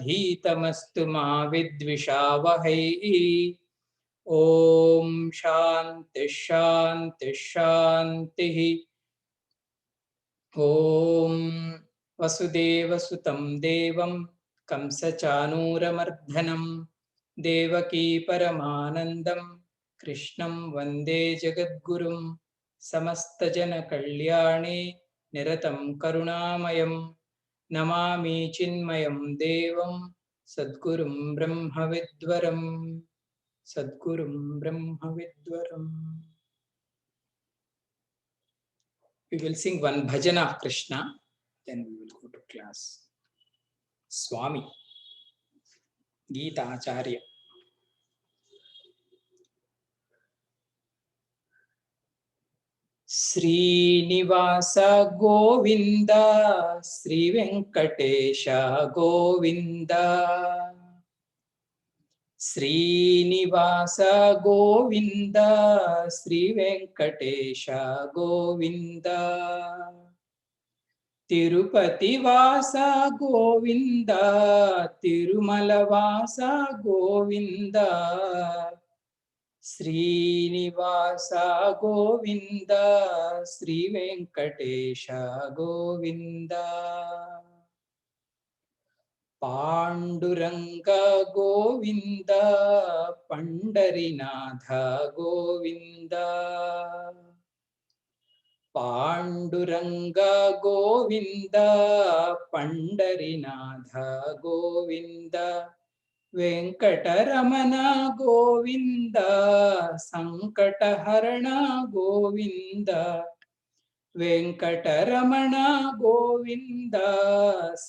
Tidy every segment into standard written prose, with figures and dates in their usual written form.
धीतमस्तु मा विद्विषावहै। ओम शांति शांति शांति। ओम वसुदेवसुतं देवं कंसचानूरमर्दनं देवकी परमानन्दं कृष्णं वन्दे जगद्गुरुं समस्तजनकल्याणे निरतं करुणामयं नमामि चिन्मयं देवं सद्गुरुं ब्रह्मविद्वरं सद्गुरुं ब्रह्मविद्वरम्. We will sing one bhajan of Krishna, then we will go to class. Swami Geeta Acharya. Srinivasa Govinda, Sri Venkatesha Govinda. Srinivasa Govinda, Sri Venkatesha Govinda. Tirupati Vasa Govinda, Tirumala Vasa Govinda. Srinivasa Govinda, Sri Venkatesha Govinda. Panduranga Govinda, Pandarinatha Govinda. Panduranga Govinda, Pandarinatha Govinda. Venkataramana Govinda, Sankataharana Govinda. Venkataramana Govinda,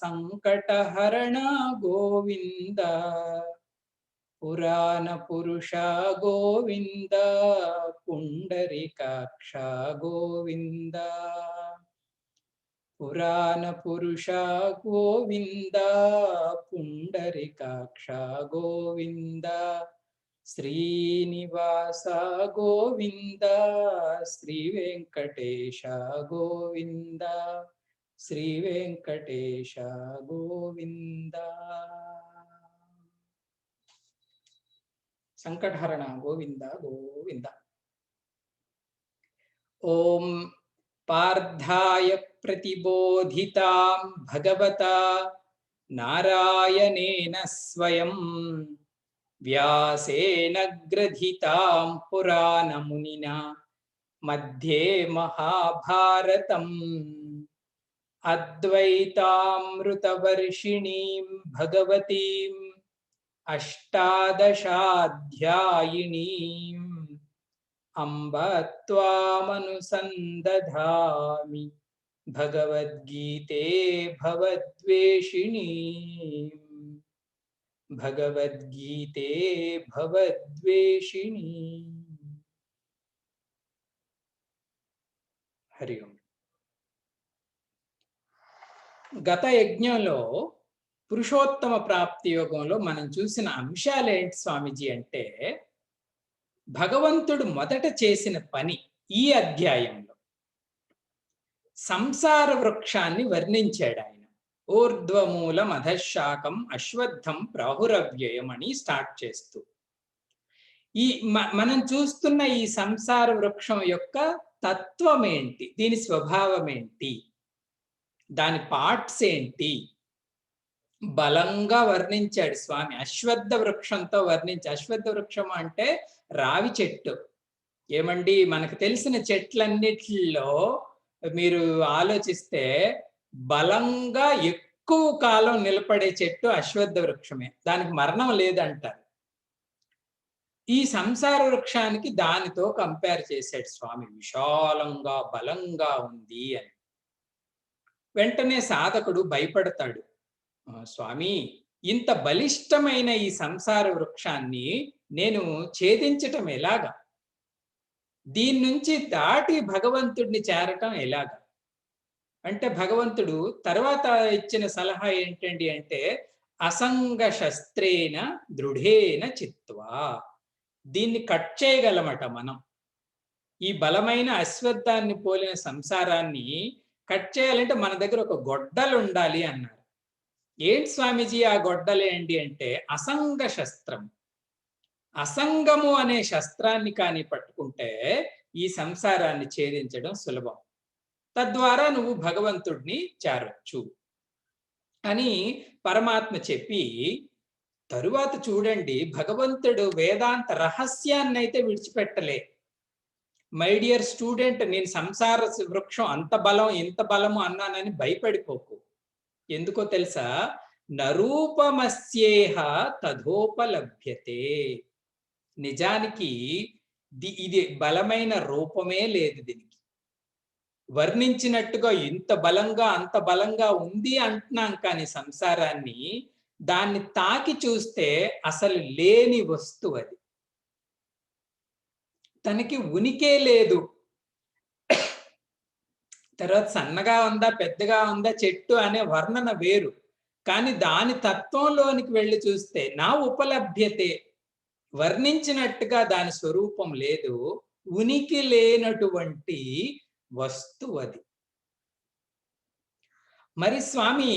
Sankataharana Govinda. Purana Purusha Govinda, Pundarikaksha Govinda. Purana Purusha Govinda, Pundarikaksha Govinda. Srinivasa Govinda, Sri Venkatesha Govinda. Sri Venkatesha Govinda. Sankatharana Govinda Govinda. Om Pardhaya Pratibodhitam Bhagavata Narayanena Swayam Vyasena Gradhitam Purana Munina Madhye Mahabharatam Advaitamrutavarshinim Bhagavatim Ashtadashadhyayinim Amba Tvamanusandathami Bhagavad-gite Bhavadveshinim Bhagavad-gite Bhavadveshinim. Hari Om. గత యజ్ఞంలో పురుషోత్తమ ప్రాప్తి యోగంలో మనం చూసిన అంశాలు ఏంటి స్వామీజీ అంటే, భగవంతుడు మొదట చేసిన పని ఈ అధ్యాయంలో సంసార వృక్షాన్ని వర్ణించాడు. ఆయన ఊర్ధ్వమూలం అధశాకం అశ్వత్థం ప్రాహురవ్యయం అని స్టార్ట్ చేస్తూ ఈ మనం చూస్తున్న ఈ సంసార వృక్షం యొక్క తత్వం ఏంటి, దీని స్వభావం ఏంటి, దాని పార్ట్స్ ఏంటి బలంగా వర్ణించాడు స్వామి. అశ్వత్థ వృక్షంతో వర్ణించి, అశ్వత్థ వృక్షం అంటే రావి చెట్టు. ఏమండి, మనకు తెలిసిన చెట్లన్నిటిలో మీరు ఆలోచిస్తే బలంగా ఎక్కువ కాలం నిలబడే చెట్టు అశ్వత్థ వృక్షమే, దానికి మరణం లేదంటారు. ఈ సంసార వృక్షానికి దానితో కంపేర్ చేశాడు స్వామి. విశాలంగా బలంగా ఉంది అని. వెంటనే సాధకుడు భయపడతాడు, స్వామి ఇంత బలిష్టమైన ఈ సంసార వృక్షాన్ని నేను ఛేదించటం ఎలాగా, దీని నుంచి దాటి భగవంతుడిని చేరటం ఎలాగా అంటే, భగవంతుడు తర్వాత ఇచ్చిన సలహా ఏంటండి అంటే, అసంగ శస్త్రేణ దృఢేన చిత్వా, దీన్ని కట్ చేయగలమట మనం. ఈ బలమైన అశ్వత్థాన్ని పోలిన సంసారాన్ని కట్ చేయాలంటే మన దగ్గర ఒక గొడ్డలు ఉండాలి అన్నారు. ఏంటి స్వామీజీ ఆ గొడ్డలేంటి అంటే అసంగ శస్త్రం. అసంగము అనే శస్త్రాన్ని కానీ పట్టుకుంటే ఈ సంసారాన్ని ఛేదించడం సులభం. తద్వారా నువ్వు భగవంతుడిని చేరొచ్చు అని పరమాత్మ చెప్పి, తరువాత చూడండి భగవంతుడు వేదాంత రహస్యాన్నైతే విడిచిపెట్టలే. మై డియర్ స్టూడెంట్, నేను సంసార వృక్షం అంత బలం ఇంత బలము అన్నానని భయపడిపోకు. ఎందుకో తెలుసా? నరూపమస్యేహ తథోపలభ్యతే. నిజానికి ఇది బలమైన రూపమే లేదు. దీనికి వర్ణించినట్టుగా ఇంత బలంగా అంత బలంగా ఉంది అంటున్నాం, కానీ సంసారాన్ని దాన్ని తాకి చూస్తే అసలు లేని వస్తువు అది. తనకి ఉనికే లేదు. తర్వాత సన్నగా ఉందా పెద్దగా ఉందా చెట్టు అనే వర్ణన వేరు, కానీ దాని తత్వంలోనికి వెళ్ళి చూస్తే నా ఉపలభ్యతే, వర్ణించినట్టుగా దాని స్వరూపం లేదు. ఉనికి లేనటువంటి వస్తువు అది. మరి స్వామి,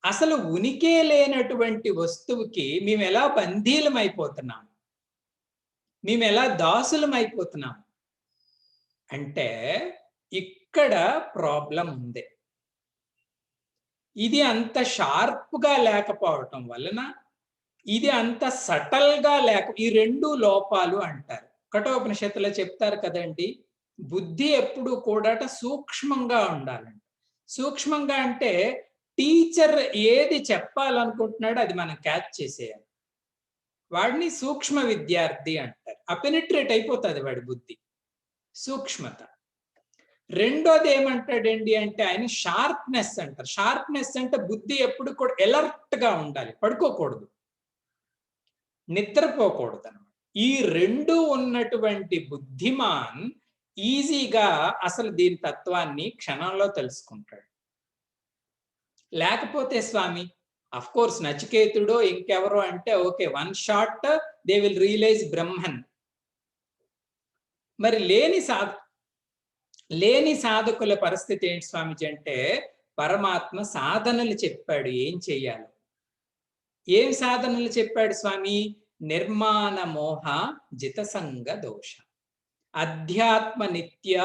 అసలు ఉనికే లేనటువంటి వస్తువుకి మేము ఎలా బందీలం అయిపోతున్నాం, మేము ఎలా దాసులం అయిపోతున్నాం అంటే ఇక్కడ ప్రాబ్లం ఉంది. ఇది అంత షార్ప్గా లేకపోవటం వలన, ఇది అంత సటల్గా లేక, ఈ రెండు లోపాలు అంటారు. కఠోపనిషత్తులో చెప్తారు కదండి, బుద్ధి ఎప్పుడు కూడా సూక్ష్మంగా ఉండాలండి. సూక్ష్మంగా అంటే టీచర్ ఏది చెప్పాలనుకుంటున్నాడో అది మనం క్యాచ్ చేసేయాలి. వాడిని సూక్ష్మ విద్యార్థి అంటారు. అపెనిట్రేట్ అయిపోతుంది వాడి బుద్ధి, సూక్ష్మత. రెండోది ఏమంటాడండి అంటే ఆయన షార్ప్నెస్ అంటారు. షార్ప్నెస్ అంటే బుద్ధి ఎప్పుడు కూడా ఎలర్ట్ గా ఉండాలి, పడుకోకూడదు, నిద్రపోకూడదు అనమాట. ఈ రెండు ఉన్నటువంటి బుద్ధిమాన్ ఈజీగా అసలు దీని తత్వాన్ని క్షణంలో తెలుసుకుంటాడు. లేకపోతే స్వామి, అఫ్ కోర్స్ నచికేతుడో ఇంకెవరో అంటే okay, one shot they will realise Brahman. మరి లేని సాధకుల పరిస్థితి ఏంటి స్వామిజీ అంటే, పరమాత్మ సాధనలు చెప్పాడు ఏం చెయ్యాలి. ఏం సాధనలు చెప్పాడు స్వామి? నిర్మాణ మోహ జితసంగ దోష, అధ్యాత్మ నిత్య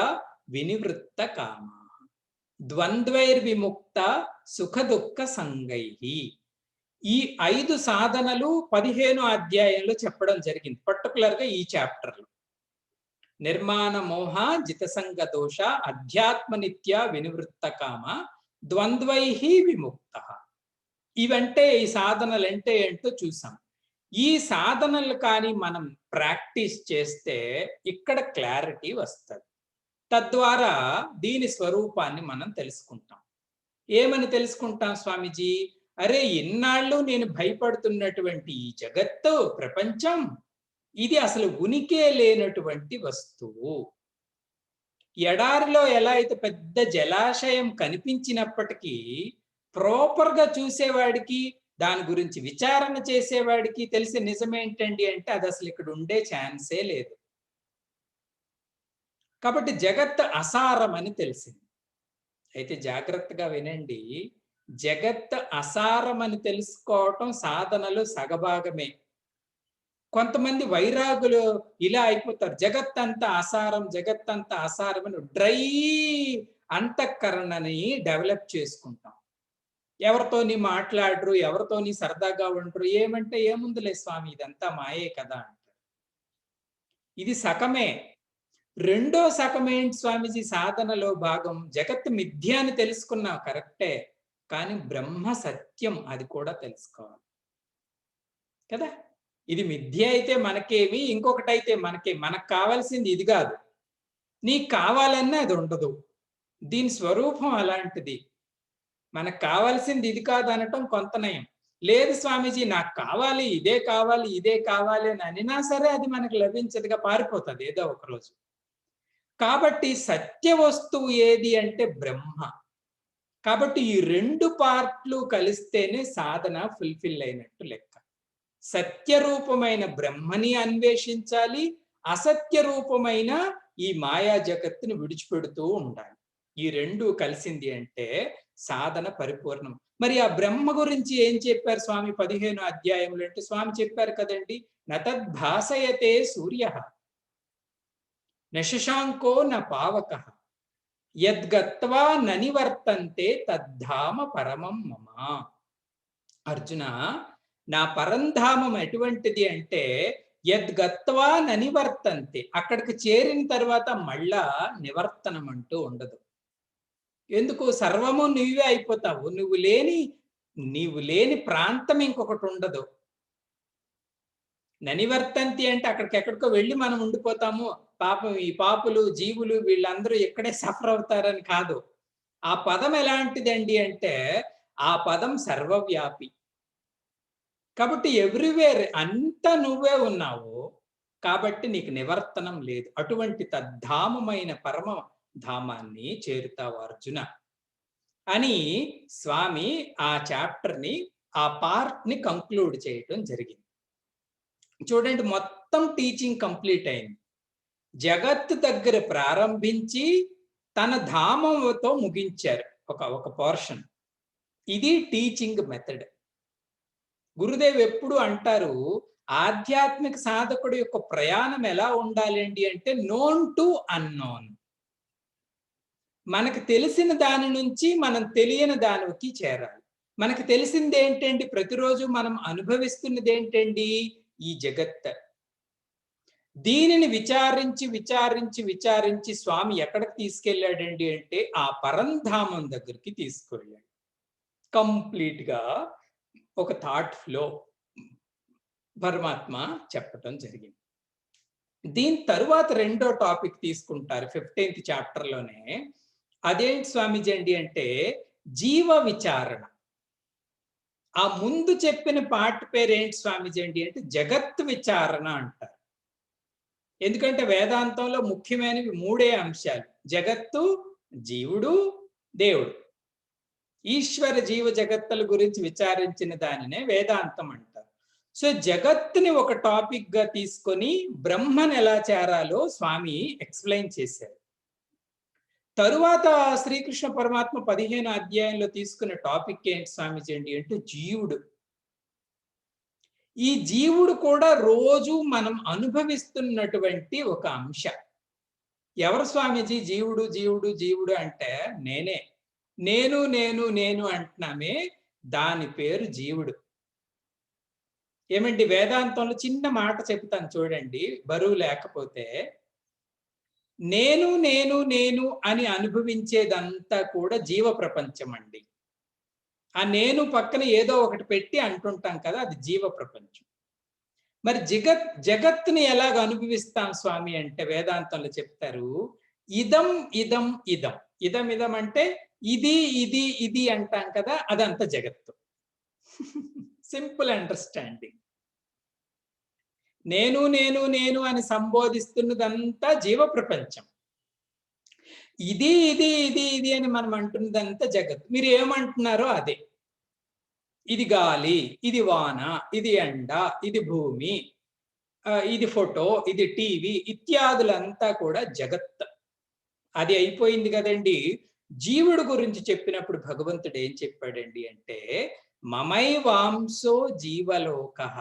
వినివృత్త కామ, ద్వంద్వైర్విముక్త సుఖ దుఃఖ సంగైహి. ఈ 5 సాధనలు 15వ అధ్యాయంలో చెప్పడం జరిగింది, పర్టికులర్ గా ఈ చాప్టర్ లో. నిర్మాణ మోహ జితసంగ దోష అధ్యాత్మ నిత్య వినివృత్త కామ ద్వంద్వైహి విముక్త. ఇవంటే ఈ సాధనలు అంటే ఏంటో చూసాం. ఈ సాధనలు కానీ మనం ప్రాక్టీస్ చేస్తే ఇక్కడ క్లారిటీ వస్తుంది. తద్వారా దీని స్వరూపాన్ని మనం తెలుసుకుంటాం. ఏమని తెలుసుకుంటాం స్వామీజీ? అరే, ఇన్నాళ్ళు నేను భయపడుతున్నటువంటి ఈ జగత్తు ప్రపంచం, ఇది అసలు ఉనికే లేనటువంటి వస్తువు. ఎడారిలో ఎలా అయితే పెద్ద జలాశయం కనిపించినప్పటికీ ప్రాపర్గా చూసేవాడికి, దాని గురించి విచారణ చేసేవాడికి తెలిసే నిజమేంటండి అంటే అది అసలు ఇక్కడ ఉండే ఛాన్సే లేదు. కాబట్టి జగత్ అసారం అని తెలిసింది. అయితే జాగ్రత్తగా వినండి, జగత్ అసారం అని తెలుసుకోవటం సాధనలు సగభాగమే. కొంతమంది వైరాగులు ఇలా అయిపోతారు, జగత్తంతా అసారం, జగత్తంతా అసారం అని డ్రై అంతఃకరణని డెవలప్ చేసుకుంటాం. ఎవరితోని మాట్లాడరు, ఎవరితోని సరదాగా ఉండరు. ఏమంటే ఏముందిలే స్వామి, ఇదంతా మాయే కదా అంటారు. ఇది సకమే. రెండో సకమేంటి స్వామిజీ? సాధనలో భాగం జగత్ మిథ్య అని తెలుసుకున్నావు కరెక్టే, కానీ బ్రహ్మ సత్యం అది కూడా తెలుసుకోవాలి కదా. ఇది మిథ్య అయితే మనకేమి, ఇంకొకటైతే మనకేమి. మనకు కావాల్సింది ఇది కాదు, నీకు కావాలన్నా అది ఉండదు. దీని స్వరూపం అలాంటిది. మనకు కావాల్సింది ఇది కాదు అనటం కొంత నయం. లేదు స్వామీజీ నాకు కావాలి, ఇదే కావాలి, ఇదే కావాలి అని అనినా సరే అది మనకు లభించదుగా, పారిపోతుంది ఏదో ఒక రోజు. కాబట్టి సత్య వస్తువు ఏది అంటే బ్రహ్మ. కాబట్టి ఈ రెండు పార్ట్లు కలిస్తేనే సాధన ఫుల్ఫిల్ అయినట్టు లెక్క. సత్య రూపమైన బ్రహ్మని అన్వేషించాలి, అసత్య రూపమైన ఈ మాయా జగత్తుని విడిచిపెడుతూ ఉండాలి. ఈ రెండు కలిసింది అంటే సాధన పరిపూర్ణం. మరి ఆ బ్రహ్మ గురించి ఏం చెప్పారు స్వామి 15 అధ్యాయంలో అంటే స్వామి చెప్పారు కదండి, నతద్భాసయతే సూర్యః న శశాంకో న పావకః యద్గత్వా న నివర్తంతే తద్ధామ పరమం మమ. అర్జున, నా పరంధామం ఎటువంటిది అంటే యద్గత్వా న నివర్తంతే, అక్కడికి చేరిన తర్వాత మళ్ళా నివర్తనం అంటూ ఉండదు. ఎందుకు? సర్వము నీవే అయిపోతావు. నీవు లేని ప్రాంతం ఇంకొకటి ఉండదు. ననివర్తంతి అంటే అక్కడికెక్కడికో వెళ్ళి మనం ఉండిపోతాము. పాపం ఈ పాపులు, జీవులు వీళ్ళందరూ ఇక్కడే సఫర్ అవుతారని కాదు. ఆ పదం ఎలాంటిదండి అంటే, ఆ పదం సర్వవ్యాపి. కాబట్టి ఎవ్రీవేర్ అంతా నువ్వే ఉన్నావు. కాబట్టి నీకు నివర్తనం లేదు. అటువంటి తద్ధామమైన పరమ ధామాన్ని చేరుతావు అర్జున అని స్వామి ఆ చాప్టర్‌ని, ఆ పార్ట్‌ని కంక్లూడ్ చేయటం జరిగింది. చూడండి, మొత్తం టీచింగ్ కంప్లీట్ అయింది. జగత్తు దగ్గర ప్రారంభించి తన ధామంతో ముగించారు ఒక పోర్షన్. ఇది టీచింగ్ మెథడ్. గురుదేవ్ ఎప్పుడు అంటారు, ఆధ్యాత్మిక సాధకుడు యొక్క ప్రయాణం ఎలా ఉండాలండి అంటే నోన్ టు అన్నోన్. మనకు తెలిసిన దాని నుంచి మనం తెలియని దానికి చేరాలి. మనకు తెలిసింది ఏంటండి? ప్రతిరోజు మనం అనుభవిస్తున్నది ఏంటండి? ఈ జగత్. దీనిని విచారించి విచారించి విచారించి స్వామి ఎక్కడికి తీసుకెళ్ళాడండి అంటే ఆ పరంధామం దగ్గరికి తీసుకెళ్ళాడు. కంప్లీట్ గా ఒక థాట్ ఫ్లో పరమాత్మ చెప్పటం జరిగింది. దీని తరువాత రెండో టాపిక్ తీసుకుంటారు 15th చాప్టర్ లోనే. అదేంటి స్వామిజీ అండి అంటే జీవ విచారణ. ఆ ముందు చెప్పిన పార్ట్ పేరు ఏంటి స్వామిజీ అండి అంటే జగత్ విచారణ అంటారు. ఎందుకంటే వేదాంతంలో ముఖ్యమైనవి మూడే అంశాలు: జగత్తు, జీవుడు, దేవుడు. ఈశ్వర జీవ జగత్తుల గురించి విచారించిన దానినే వేదాంతం అంటారు. సో జగత్తుని ఒక టాపిక్ గా తీసుకొని బ్రహ్మను ఎలా చేరాలో స్వామి ఎక్స్ప్లెయిన్ చేశారు. తరువాత శ్రీకృష్ణ పరమాత్మ 15 అధ్యాయంలో తీసుకున్న టాపిక్ ఏంటి స్వామిజీ అండి అంటే జీవుడు. ఈ జీవుడు కూడా రోజు మనం అనుభవిస్తున్నటువంటి ఒక అంశ. ఎవరు స్వామీజీ జీవుడు జీవుడు జీవుడు అంటే నేనే. నేను నేను నేను అంటున్నామే, దాని పేరు జీవుడు. ఏమండి, వేదాంతంలో చిన్న మాట చెప్తాను చూడండి, బరువు లేకపోతే. నేను నేను నేను అని అనుభవించేదంతా కూడా జీవ ప్రపంచం అండి. ఆ నేను పక్కన ఏదో ఒకటి పెట్టి అంటుంటాం కదా, అది జీవ ప్రపంచం. మరి జగత్తుని ఎలాగ అనుభవిస్తాం స్వామి అంటే వేదాంతంలో చెప్తారు, ఇదం ఇదం ఇదం. ఇదం ఇదం అంటే ఇది ఇది ఇది అంటాం కదా, అదంతా జగత్తు. Simple understanding. నేను నేను నేను అని సంబోధిస్తున్నదంతా జీవ ప్రపంచం. ఇది ఇది ఇది ఇది అని మనం అంటున్నదంతా జగత్. మీరు ఏమంటున్నారో అదే. ఇది గాలి, ఇది వాన, ఇది ఎండ, ఇది భూమి, ఇది ఫోటో, ఇది టీవీ ఇత్యాదులంతా కూడా జగత్. అది అయిపోయింది కదండి. జీవుడు గురించి చెప్పినప్పుడు భగవంతుడు ఏం చెప్పాడండి అంటే మమైవాంసో జీవలోకః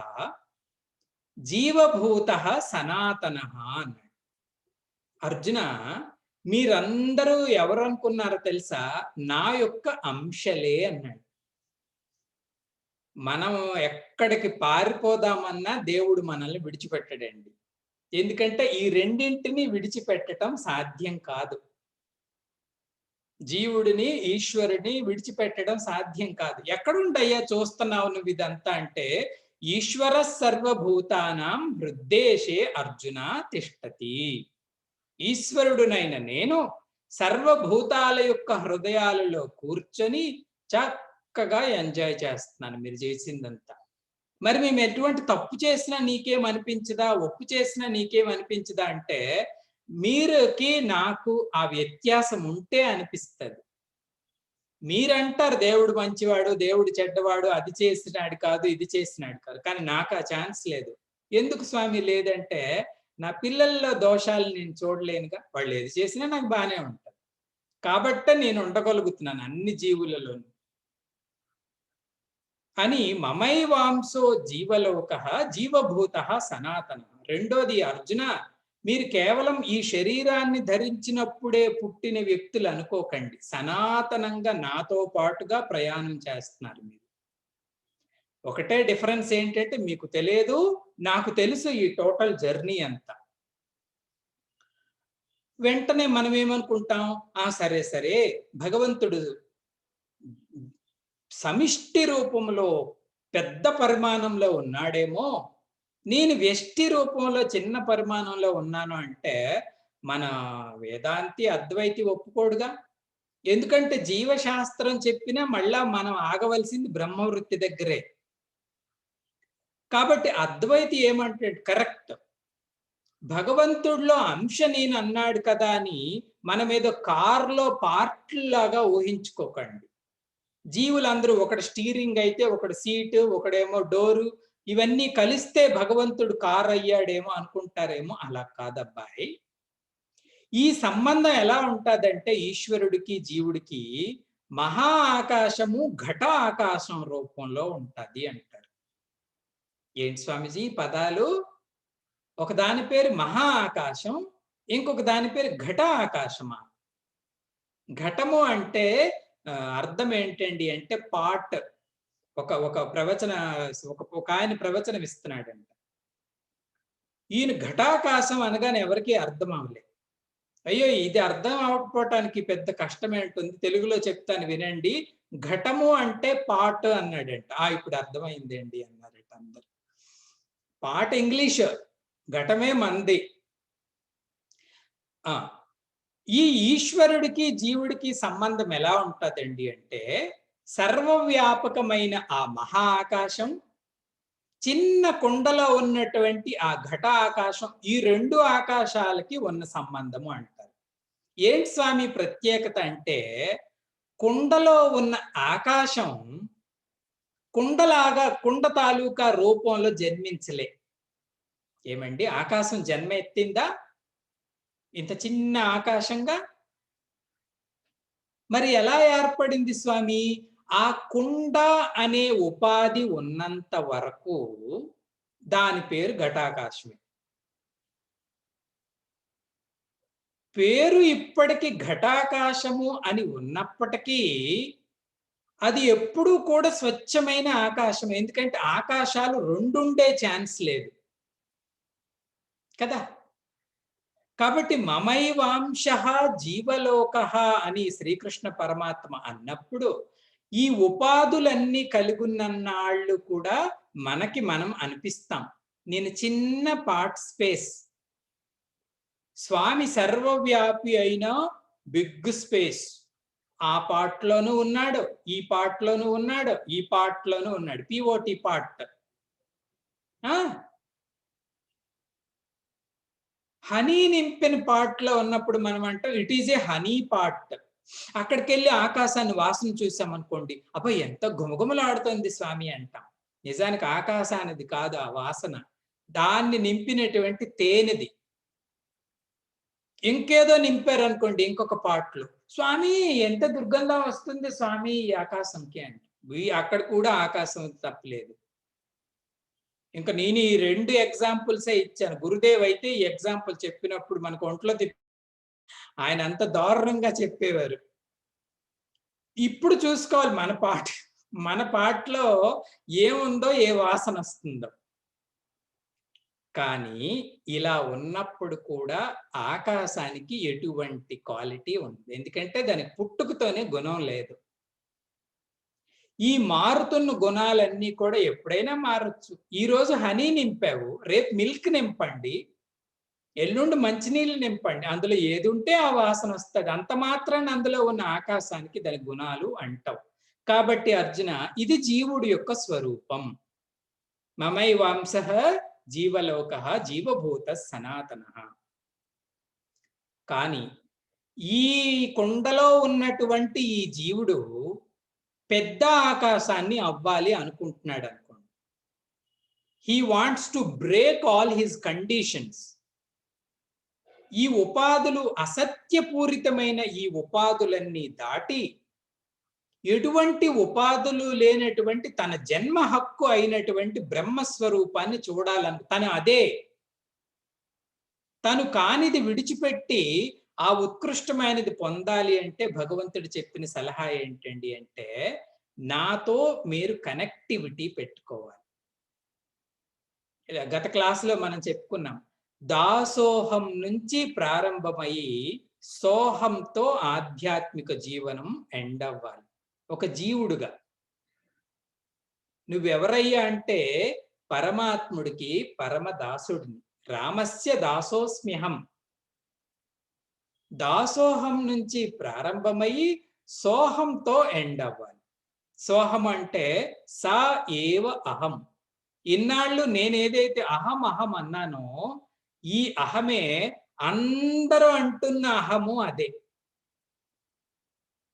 జీవభూతః సనాతనః అన్నాడు. అర్జున, మీరందరూ ఎవరు అనుకున్నారో తెలుసా? నా యొక్క అంశలే అన్నాడు. మనం ఎక్కడికి పారిపోదామన్నా దేవుడు మనల్ని విడిచిపెట్టడండి. ఎందుకంటే ఈ రెండింటిని విడిచిపెట్టడం సాధ్యం కాదు. జీవుడిని ఈశ్వరుని విడిచిపెట్టడం సాధ్యం కాదు. ఎక్కడుండయ్యా చూస్తున్నావు నువ్వు ఇదంతా అంటే ఈశ్వర సర్వభూతానాం హృద్దేశే అర్జున తిష్టతి. ఈశ్వరుడునైన నేను సర్వభూతాల యొక్క హృదయాలలో కూర్చొని చక్కగా ఎంజాయ్ చేస్తున్నాను మీరు చేసిందంతా. మరి మేము ఎటువంటి తప్పు చేసినా నీకేం అనిపించదా, ఒప్పు చేసినా నీకేం అనిపించదా అంటే మీరుకి నాకు ఆ వ్యత్యాసం ఉంటే అనిపిస్తుంది. మీరంటారు దేవుడు మంచివాడు, దేవుడు చెడ్డవాడు, అది చేసినాడు కాదు, ఇది చేసినాడు కాదు. కానీ నాకు ఆ ఛాన్స్ లేదు. ఎందుకు స్వామి లేదంటే నా పిల్లల్లో దోషాలు నేను చూడలేనుగా. వాళ్ళు ఏది చేసినా నాకు బాగానే ఉంటుంది. కాబట్టే నేను ఉండగలుగుతున్నాను అన్ని జీవులలోనూ అని మమైవాంసో జీవలోక జీవభూత సనాతన. రెండోది అర్జున, మీరు కేవలం ఈ శరీరాన్ని ధరించినప్పుడే పుట్టిన వ్యక్తులు అనుకోకండి. సనాతనంగా నాతో పాటుగా ప్రయాణం చేస్తున్నారు మీరు. ఒకటే డిఫరెన్స్ ఏంటంటే మీకు తెలియదు, నాకు తెలుసు ఈ టోటల్ జర్నీ అంతా. వెంటనే మనం ఏమనుకుంటాం, సరే సరే భగవంతుడు సమిష్టి రూపంలో పెద్ద పరిమాణంలో ఉన్నాడేమో, నేను వ్యష్టి రూపంలో చిన్న పరిమాణంలో ఉన్నాను అంటే మన వేదాంతి అద్వైతి ఒప్పుకోడుగా. ఎందుకంటే జీవశాస్త్రం చెప్పినా మళ్ళా మనం ఆగవలసింది బ్రహ్మవృత్తి దగ్గరే. కాబట్టి అద్వైతి ఏమంటాడు, కరెక్ట్, భగవంతుడిలో అంశ నేను అన్నాడు కదా అని మనం ఏదో కార్లో పార్ట్లాగా ఊహించుకోకండి. జీవులందరూ ఒకటి స్టీరింగ్ అయితే ఒకటి సీటు, ఒకడేమో డోరు, ఇవన్నీ కలిస్తే భగవంతుడు కారు అయ్యాడేమో అనుకుంటారేమో. అలా కాదబ్బాయి. ఈ సంబంధం ఎలా ఉంటుందంటే ఈశ్వరుడికి జీవుడికి మహా ఆకాశము ఘట ఆకాశం రూపంలో ఉంటది అంటారు. ఏంటి స్వామిజీ పదాలు? ఒక దాని పేరు మహా ఆకాశం, ఇంకొక దాని పేరు ఘట ఆకాశమా? ఘటము అంటే అర్థం ఏంటండి అంటే పాట్. ఒక ప్రవచన ఒక ఆయన ప్రవచనం ఇస్తున్నాడంట. ఈయన ఘటాకాశం అనగానే ఎవరికి అర్థం అవ్వలేదు. అయ్యో ఇది అర్థం అవ్వకపోవటానికి పెద్ద కష్టమే ఉంటుంది, తెలుగులో చెప్తాను వినండి. ఘటము అంటే పాట్ అన్నాడంట. ఇప్పుడు అర్థమైందండి అన్నారట అందరు. పాట్ ఇంగ్లీష్, ఘటమే మంది. ఈ ఈశ్వరుడికి జీవుడికి సంబంధం ఎలా ఉంటుందండి అంటే సర్వవ్యాపకమైన ఆ మహా ఆకాశం, చిన్న కుండలో ఉన్నటువంటి ఆ ఘట ఆకాశం, ఈ రెండు ఆకాశాలకి ఉన్న సంబంధము అంటారు. ఏంటి స్వామి ప్రత్యేకత అంటే కుండలో ఉన్న ఆకాశం కుండలాగా కుండ తాలూకా రూపంలో జన్మించలే. ఏమండి ఆకాశం జన్మ ఎత్తిందా ఇంత చిన్న ఆకాశంగా? మరి ఎలా ఏర్పడింది స్వామి? ఆ కుండ అనే ఉపాధి ఉన్నంత వరకు దాని పేరు ఘటాకాశమే. పేరు ఇప్పటికి ఘటాకాశము అని ఉన్నప్పటికీ అది ఎప్పుడూ కూడా స్వచ్ఛమైన ఆకాశం. ఎందుకంటే ఆకాశాలు రెండుండే ఛాన్స్ లేదు కదా. కాబట్టి మమైవాంశః జీవలోకః అని శ్రీకృష్ణ పరమాత్మ అన్నప్పుడు ఈ ఉపాధులన్నీ కలిగున్నన్నాళ్ళు కూడా మనకి మనం అనిపిస్తాం నేను చిన్న పార్ట్ స్పేస్. స్వామి సర్వవ్యాపి అయిన బిగ్ స్పేస్. ఆ పార్ట్లోనూ ఉన్నాడు, ఈ పార్ట్లోనూ ఉన్నాడు, ఈ పార్ట్లోనూ ఉన్నాడు. POT part. హనీ నింపిన పార్ట్లో ఉన్నప్పుడు మనం అంటాం it is a honey part. అక్కడికి వెళ్ళి ఆకాశాన్ని వాసన చూసామనుకోండి, అబ్బాయి ఎంత గుమగుమలాడుతుంది స్వామి అంటాం. నిజానికి ఆకాశానిది కాదు ఆ వాసన, దాన్ని నింపినటువంటి తేనెది. ఇంకేదో నింపారు అనుకోండి ఇంకొక పార్ట్లో, స్వామి ఎంత దుర్గంధం వస్తుంది స్వామి ఈ ఆకాశంకి అంటే, అక్కడ కూడా ఆకాశం తప్పలేదు. ఇంకా నేను ఈ 2 ఎగ్జాంపుల్సే ఇచ్చాను. గురుదేవ్ అయితే ఈ ఎగ్జాంపుల్ చెప్పినప్పుడు మనకు ఒంట్లో ఆయన అంత దారుణంగా చెప్పేవారు. ఇప్పుడు చూసుకోవాలి మన పాటలో ఏముందో, ఏ వాసన వస్తుందో. కానీ ఇలా ఉన్నప్పుడు కూడా ఆకాశానికి ఎటువంటి క్వాలిటీ ఉంది, ఎందుకంటే దానికి పుట్టుకతోనే గుణం లేదు. ఈ మారుతున్న గుణాలన్నీ కూడా ఎప్పుడైనా మారచ్చు. ఈ రోజు హనీ నింపావు, రేపు మిల్క్ నింపండి, ఎల్లుండి మంచినీళ్ళు నింపండి, అందులో ఏది ఉంటే ఆ వాసన వస్తుంది. అంత మాత్రాన్ని అందులో ఉన్న ఆకాశానికి దాని గుణాలు అంటావు. కాబట్టి అర్జున, ఇది జీవుడి యొక్క స్వరూపం. మమైవాంశః జీవలోకః జీవభూత సనాతన. కానీ ఈ కొండలో ఉన్నటువంటి ఈ జీవుడు పెద్ద ఆకాశాన్ని అవ్వాలి అనుకుంటున్నాడు అనుకోండి. He wants to break all his conditions. ఈ ఉపాధులు అసత్యపూరితమైన ఈ ఉపాధులన్నీ దాటి ఎటువంటి ఉపాధులు లేనటువంటి తన జన్మ హక్కు అయినటువంటి బ్రహ్మస్వరూపాన్ని చూడాలని తను అదే తను కానిది విడిచిపెట్టి ఆ ఉత్కృష్టమైనది పొందాలి అంటే భగవంతుడు చెప్పిన సలహా ఏంటండి అంటే నాతో మీరు కనెక్టివిటీ పెట్టుకోవాలి. గత క్లాసులో మనం చెప్పుకున్నాం దాసోహం నుంచి ప్రారంభమయ్యి సోహంతో ఆధ్యాత్మిక జీవనం ఎండ్ అవ్వాలి. ఒక జీవుడుగా నువ్వెవరయ్యా అంటే పరమాత్ముడికి పరమ దాసుడిని. రామస్య దాసోస్మ్యహం. దాసోహం నుంచి ప్రారంభమయ్యి సోహంతో ఎండ్ అవ్వాలి. సోహం అంటే సా ఏవ అహం. ఇన్నాళ్ళు నేనేదైతే అహం అహం అన్నానో ఈ అహమే అందరూ అంటున్న అహము అదే.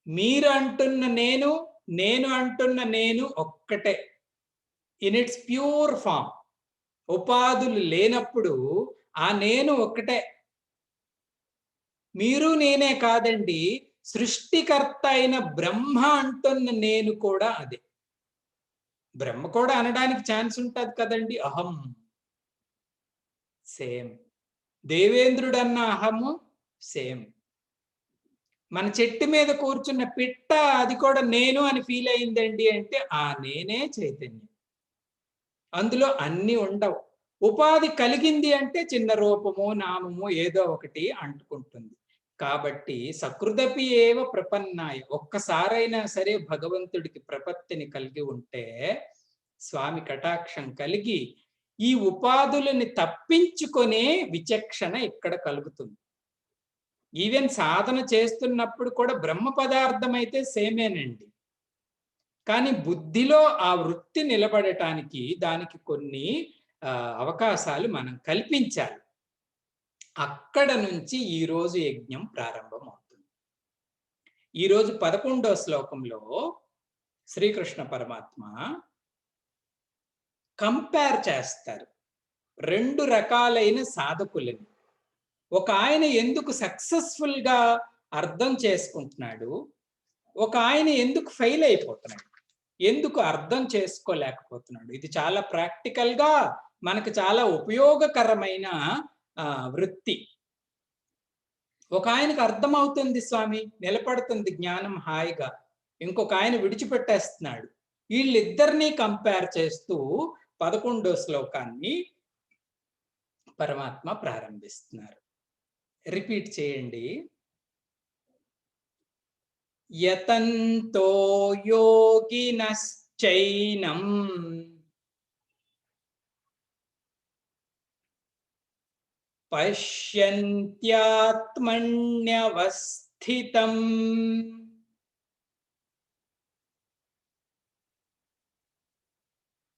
మీరు అంటున్న నేను, నేను అంటున్న నేను ఒక్కటే. In its pure form. ఉపాధులు లేనప్పుడు ఆ నేను ఒక్కటే. మీరు నేనే కాదండి, సృష్టికర్త అయిన బ్రహ్మ అంటున్న నేను కూడా అదే. బ్రహ్మ కూడా అనడానికి ఛాన్స్ ఉంటుంది కదండి, అహం. సేమ్. దేవేంద్రుడు అన్న అహము సేమ్. మన చెట్టు మీద కూర్చున్న పిట్ట అది కూడా నేను అని ఫీల్ అయిందండి అంటే ఆ నేనే చైతన్యం. అందులో అన్ని ఉండవు. ఉపాధి కలిగింది అంటే చిన్న రూపము నామము ఏదో ఒకటి అంటుకుంటుంది. కాబట్టి సకృదపి ఏవ ప్రపన్నాయ. ఒక్కసారైనా సరే భగవంతుడికి ప్రపత్తిని కలిగి ఉంటే స్వామి కటాక్షం కలిగి ఈ ఉపాధులని తప్పించుకునే విచక్షణ ఇక్కడ కలుగుతుంది. ఈవెన్ సాధన చేస్తున్నప్పుడు కూడా బ్రహ్మ పదార్థం అయితే సేమేనండి. కానీ బుద్ధిలో ఆ వృత్తి నిలబడటానికి దానికి కొన్ని అవకాశాలు మనం కల్పించాలి. అక్కడ నుంచి ఈరోజు యజ్ఞం ప్రారంభమవుతుంది. ఈరోజు 11వ శ్లోకంలో శ్రీకృష్ణ పరమాత్మ కంపేర్ చేస్తారు 2 రకాలైన సాధకులని. ఒక ఆయన ఎందుకు సక్సెస్ఫుల్ గా అర్థం చేసుకుంటున్నాడు, ఒక ఆయన ఎందుకు ఫెయిల్ అయిపోతున్నాడు, ఎందుకు అర్థం చేసుకోలేకపోతున్నాడు. ఇది చాలా ప్రాక్టికల్ గా మనకు చాలా ఉపయోగకరమైన వృత్తి. ఒక ఆయనకు అర్థమవుతుంది స్వామి, నిలబడుతుంది జ్ఞానం హాయిగా, ఇంకొక ఆయన విడిచిపెట్టేస్తున్నాడు. వీళ్ళిద్దరినీ కంపేర్ చేస్తూ 11వ శ్లోకాన్ని పరమాత్మ ప్రారంభిస్తున్నారు. రిపీట్ చేయండి. యతంతో యోగినశ్చైనం పశ్యంత్యాత్మన్యవస్థితం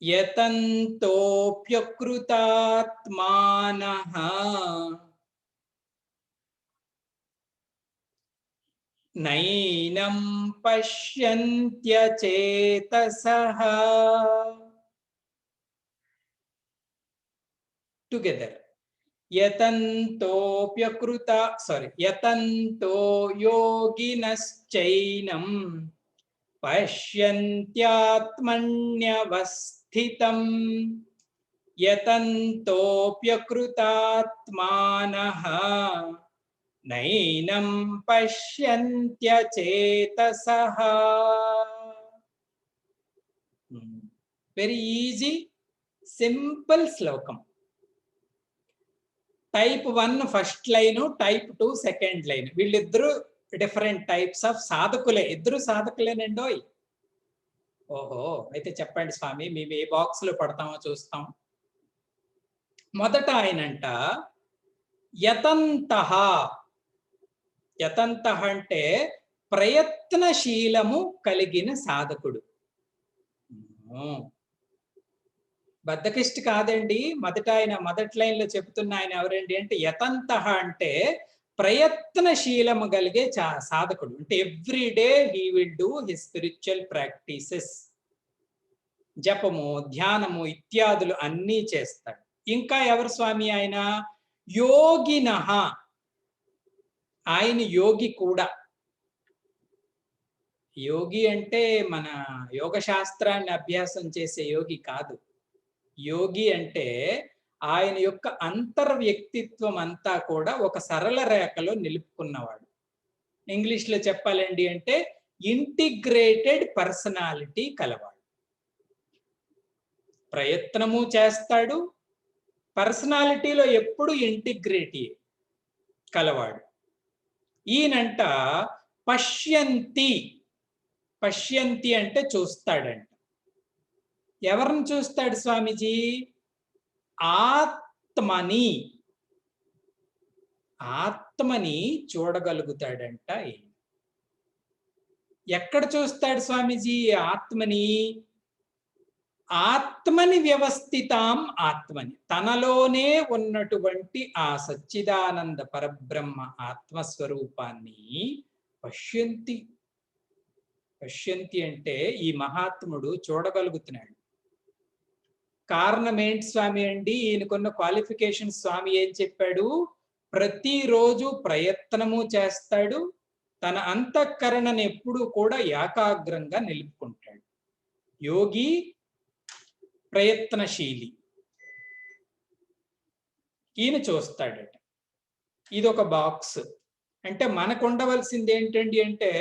యతంతోప్యకృతాత్మానః నైనం పశ్యంత్యచేతసః. టుగెదర్. యతంతో యోగినశ్చైనం పశ్యంత్యాత్మన్యవస్థితం యతంతోప్యకృతాత్మానః నైనం పశ్యంత్యచేతసః. వెరీ ఈజీ, సింపుల్ శ్లోకం. Type 1 first line, type 2 second line. వీళ్ళిద్దరూ డిఫరెంట్ టైప్స్ ఆఫ్ సాధకులే. ఇద్దరు సాధకులేనండోయ్. ఓహో, అయితే చెప్పండి స్వామి, మేము ఏ బాక్స్ లో పడతామో చూస్తాం. మొదట ఆయనంట యతంతః. యతంతః అంటే ప్రయత్నశీలము కలిగిన సాధకుడు. బద్ధకిష్టి కాదండి. మొదటి లైన్ లో చెప్తున్న ఆయన ఎవరండి అంటే యతంతః అంటే ప్రయత్నశీలము కలిగే సాధకుడు. అంటే every day he will do his spiritual practices. జపము, ధ్యానము ఇత్యాదులు అన్నీ చేస్తాడు. ఇంకా ఎవరు స్వామి ఆయన? యోగినః. ఆయన యోగి కూడా. యోగి అంటే మన యోగ శాస్త్రాన్ని అభ్యాసం చేసే యోగి కాదు. యోగి అంటే ఆయన యొక్క అంతర్వ్యక్తిత్వం అంతా కూడా ఒక సరళ రేఖలో నిలుపుకున్నవాడు. ఇంగ్లీష్‌లో చెప్పాలండి అంటే ఇంటిగ్రేటెడ్ పర్సనాలిటీ కలవాడు. ప్రయత్నము చేస్తాడు. పర్సనాలిటీలో ఎప్పుడు ఇంటిగ్రిటీ కలవాడు. ఈయనంట పశ్యంతి. పశ్యంతి అంటే చూస్తాడంట. ఎవరిని చూస్తాడు స్వామీజీ? ఆత్మని. ఆత్మని చూడగలుగుతాడంట ఈయన. ఎక్కడ చూస్తాడు స్వామీజీ ఆత్మని? ఆత్మని వ్యవస్థితాం ఆత్మని. తనలోనే ఉన్నటువంటి ఆ సచ్చిదానంద పరబ్రహ్మ ఆత్మస్వరూపాన్ని పశ్యంతి. పశ్యంతి అంటే ఈ మహాత్ముడు చూడగలుగుతున్నాడు. కారణం ఏంటి స్వామి అండి? ఈయనకున్న క్వాలిఫికేషన్ స్వామి ఏం చెప్పాడు? ప్రతిరోజు ప్రయత్నము చేస్తాడు. తన అంతఃకరణను ఎప్పుడూ కూడా ఏకాగ్రంగా నిలుపుకుంటాడు. యోగి ప్రయత్నశీలి. ఈయన చూస్తాడట. ఇదొక బాక్స్. అంటే మనకు ఉండవలసింది ఏంటండి అంటే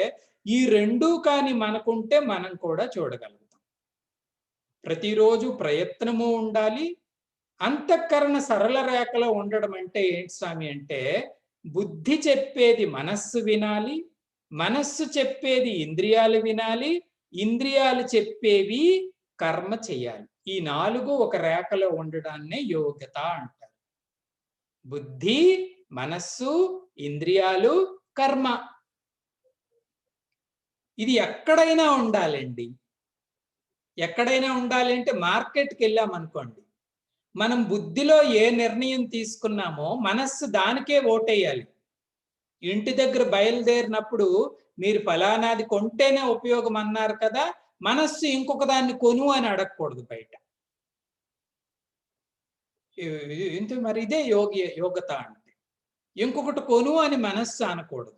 ఈ రెండూ కాని మనకుంటే మనం కూడా చూడగలుగుతాం. ప్రతిరోజు ప్రయత్నము ఉండాలి. అంతఃకరణ సరళ రేఖలో ఉండడం అంటే ఏంటి స్వామి అంటే బుద్ధి చెప్పేది మనస్సు వినాలి. మనస్సు చెప్పేది ఇంద్రియాలు వినాలి. ఇంద్రియాలు చెప్పేవి కర్మ చేయాలి. ఈ 4 ఒక రేఖలో ఉండడాన్నే యోగ్యత అంటారు. బుద్ధి, మనస్సు, ఇంద్రియాలు, కర్మ. ఇది ఎక్కడైనా ఉండాలండి. ఎక్కడైనా ఉండాలి అంటే మార్కెట్కి వెళ్ళామనుకోండి, మనం బుద్ధిలో ఏ నిర్ణయం తీసుకున్నామో మనస్సు దానికే ఓటేయాలి. ఇంటి దగ్గర బయలుదేరినప్పుడు మీరు ఫలానాది కొంటేనే ఉపయోగం అన్నారు కదా, మనస్సు ఇంకొక దాన్ని కొను అని అడగకూడదు బయట. ఇంత మరి ఇదే యోగత అంటే. ఇంకొకటి కొను అని మనస్సు అనకూడదు.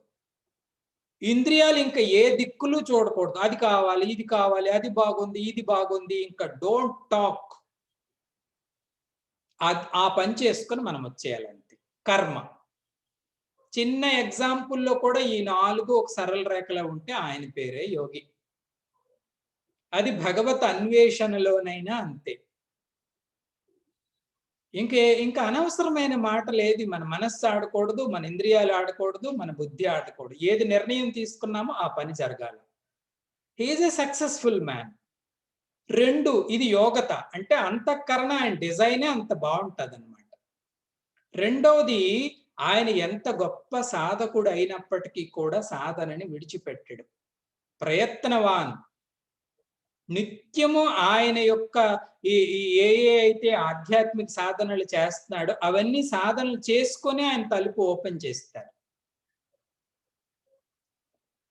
ఇంద్రియాలు ఇంకా ఏ దిక్కులు చూడకూడదు. అది కావాలి, ఇది కావాలి, అది బాగుంది, ఇది బాగుంది. ఇంకా డోంట్ టాక్. ఆ పని చేసుకొని మనం వచ్చేయాలంతే. కర్మ. చిన్న ఎగ్జాంపుల్లో కూడా ఈ 4 ఒక సరళ రేఖలో ఉంటే ఆయన పేరే యోగి. అది భగవత్ అన్వేషణలోనైనా అంతే. ఇంకా అనవసరమైన మాటలు ఏది మన మనస్సు ఆడకూడదు, మన ఇంద్రియాలు ఆడకూడదు, మన బుద్ధి ఆడకూడదు. ఏది నిర్ణయం తీసుకున్నామో ఆ పని జరగాలి. He is a successful man. 2 ఇది యోగత. అంటే అంతఃకరణ అండ్ డిజైనే అంత బాగుంటది అనమాట. రెండవది ఆయన ఎంత గొప్ప సాధకుడు అయినప్పటికీ కూడా సాధనని విడిచిపెట్టడు. ప్రయత్నవాన్. నిత్యము ఆయన యొక్క ఏ అయితే ఆధ్యాత్మిక సాధనలు చేస్తున్నాడో అవన్నీ సాధనలు చేసుకొని ఆయన తలుపు ఓపెన్ చేస్తారు.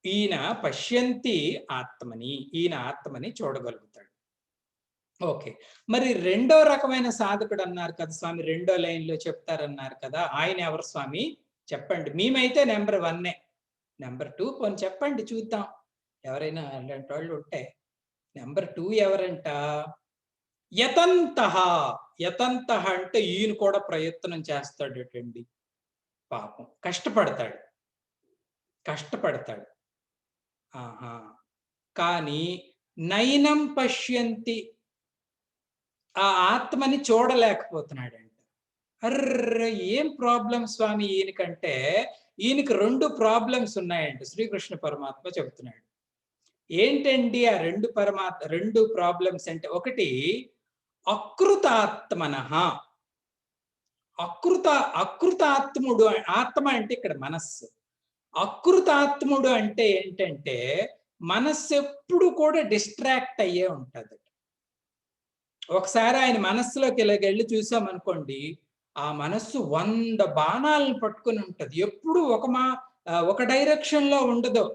ఈయన పశ్యంతి ఆత్మని. ఈయన ఆత్మని చూడగలుగుతాడు. ఓకే. మరి రెండో రకమైన సాధకుడు అన్నారు కదా స్వామి, రెండో లైన్‌లో చెప్తారన్నారు కదా! ఆయన ఎవరు స్వామి? చెప్పండి. మేమైతే నంబర్ 1 నంబర్ 2 పోనీ చెప్పండి చూద్దాం. ఎవరైనా అలాంటోళ్ళు ఉంటే. నంబర్ 2 ఎవరంట? యతంతః. యతంతః అంటే ఈయన కూడా ప్రయత్నం చేస్తాడటండి. పాపం. కష్టపడతాడు. కష్టపడతాడు. ఆహా! కానీ నైనం పశ్యంతి. ఆ ఆత్మని చూడలేకపోతున్నాడంట. అర్రె! ఏం ప్రాబ్లమ్ స్వామి ఈయనకంటే, ఈయనకి 2 ప్రాబ్లమ్స్ ఉన్నాయంట శ్రీకృష్ణ పరమాత్మ చెబుతున్నాడు. ఏంటండి ఆ 2 ప్రాబ్లమ్స్ అంటే, ఒకటి అకృతాత్మనః. అకృతాత్ముడు. ఆత్మ అంటే ఇక్కడ మనస్సు. అకృతాత్ముడు అంటే ఏంటంటే, మనస్సు ఎప్పుడు కూడా డిస్ట్రాక్ట్ అయ్యే ఉంటది. ఒకసారి ఆయన మనస్సులోకి ఇలాగెళ్ళి చూసామనుకోండి, ఆ మనస్సు 100 బాణాలను పట్టుకొని ఉంటది. ఎప్పుడు ఒక డైరెక్షన్‌లో ఉండదు.